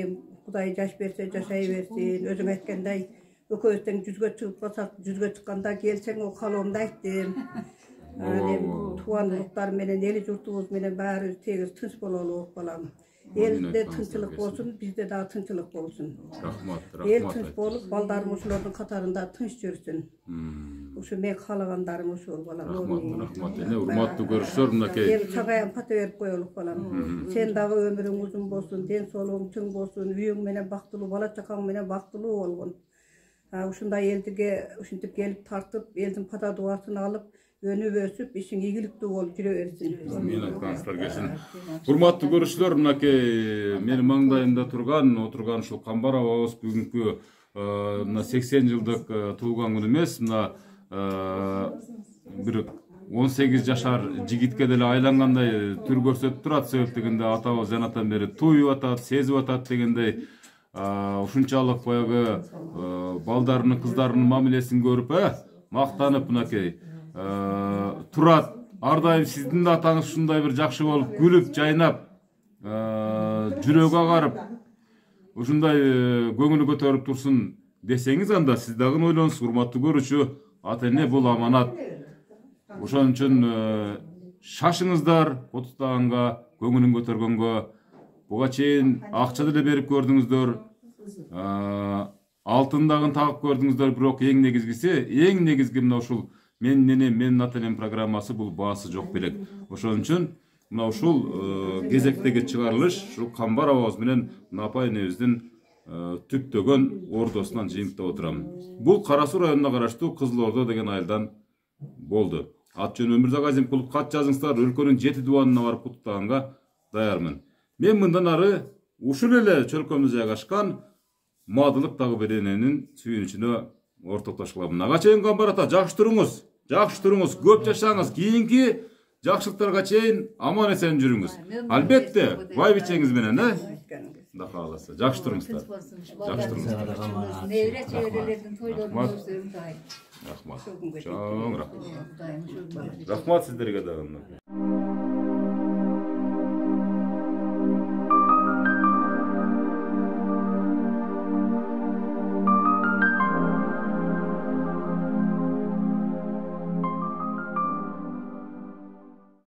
Kuday yaş verse, yaşayıversin. Özüm etkendey, öközden yüzge çıkıp basak, yüzge çıkkanda gelsen o kalomda ettim. Tuğanlıklar menen, eli yurtumuz menen bari tegiz tınç bolalıq balam. Elde tınçılık olsun, bizde daha tınçılık olsun. El tınç bolup, baldarım uşulardın katarında tınç görsün. Uşu mek halağandarım uşul balam. Rahmat. Ene urmatlı görüşler münakey. El çağayan patı verip koyuluk balam. Sen dağı ömürün uzun bolsun, den soluğun tün bolsun, üyün menen baktılı, bala çakan menen baktılı olgun. Uşunda eldige, uşuntup gelip tartıp, eldin pata duasını alıp, önü ösüp, işin iyilikli olup jireversin. Мен айтқаныңыздар келсін. Урматтуу көрүүчүлөр, мынакей менин маңдайымда отурган ушул Камбар абабыз бүгүнкү мына 80 жылдык туулган күнү эмес, мына бир 18 жашар жигитке деле айлангандай түр көрсөтүп турат. Себеп дегенде атабыз жанатан бери туюп атат, сезип атат дегендей, ушунчалык баягы балдарынын, кыздарынын мамилесин көрүп, мактанып мынакей турат. Ар дайым сиздин да атаңыз ушундай бир жакшы болуп, күлүп, жайнап, жүрөгү агарып, ушундай көңүлү көтөрүп турсун десеңиз, анда сиз дагы ойлонуңуз, урматтуу көрүүчү, ата эне бул аманат. Ошон үчүн шашыңыздар отустаганга, көңүлүн көтөргөнгө. Буга чейин акча деле берип көрдүңүздөр, алтын дагы тагып көрдүңүздөр, бирок эң негизги мына ушул Мен ненем, мен ата-энем программасы бул баасы жок белек. Ошон үчүн мына ушул кезектеги чыгарылыш ушул Камбар абабыз менен апа энебиздин түптөгөн ордосунан жыйынтып отурам. Бул Кара Суу районуна караштуу Кызыл Ордо деген айылдан болду. Ат жөнү Өмүрзак Азимкулов, кат жазыңыздар, өлкөнүн 7 дубанына барып куттуктаганга даярмын. Мен мындан ары ушул эле чөлкөмдө жайгашкан Мадылык дагы бир эненин сүйүнүчүнө ортоктошкулам. Ага чейин Камбар ата, жакшы туруңуз, көп жашаңыз, кийинки жакшылыктарга чейин аман эсен жүрүңүз. Албетте, байбичеңиз менен, да кааласа, жакшы туруңуздар. Невре чеберелердин тойлорун Рахмат. Рахмат сиздерге дагы.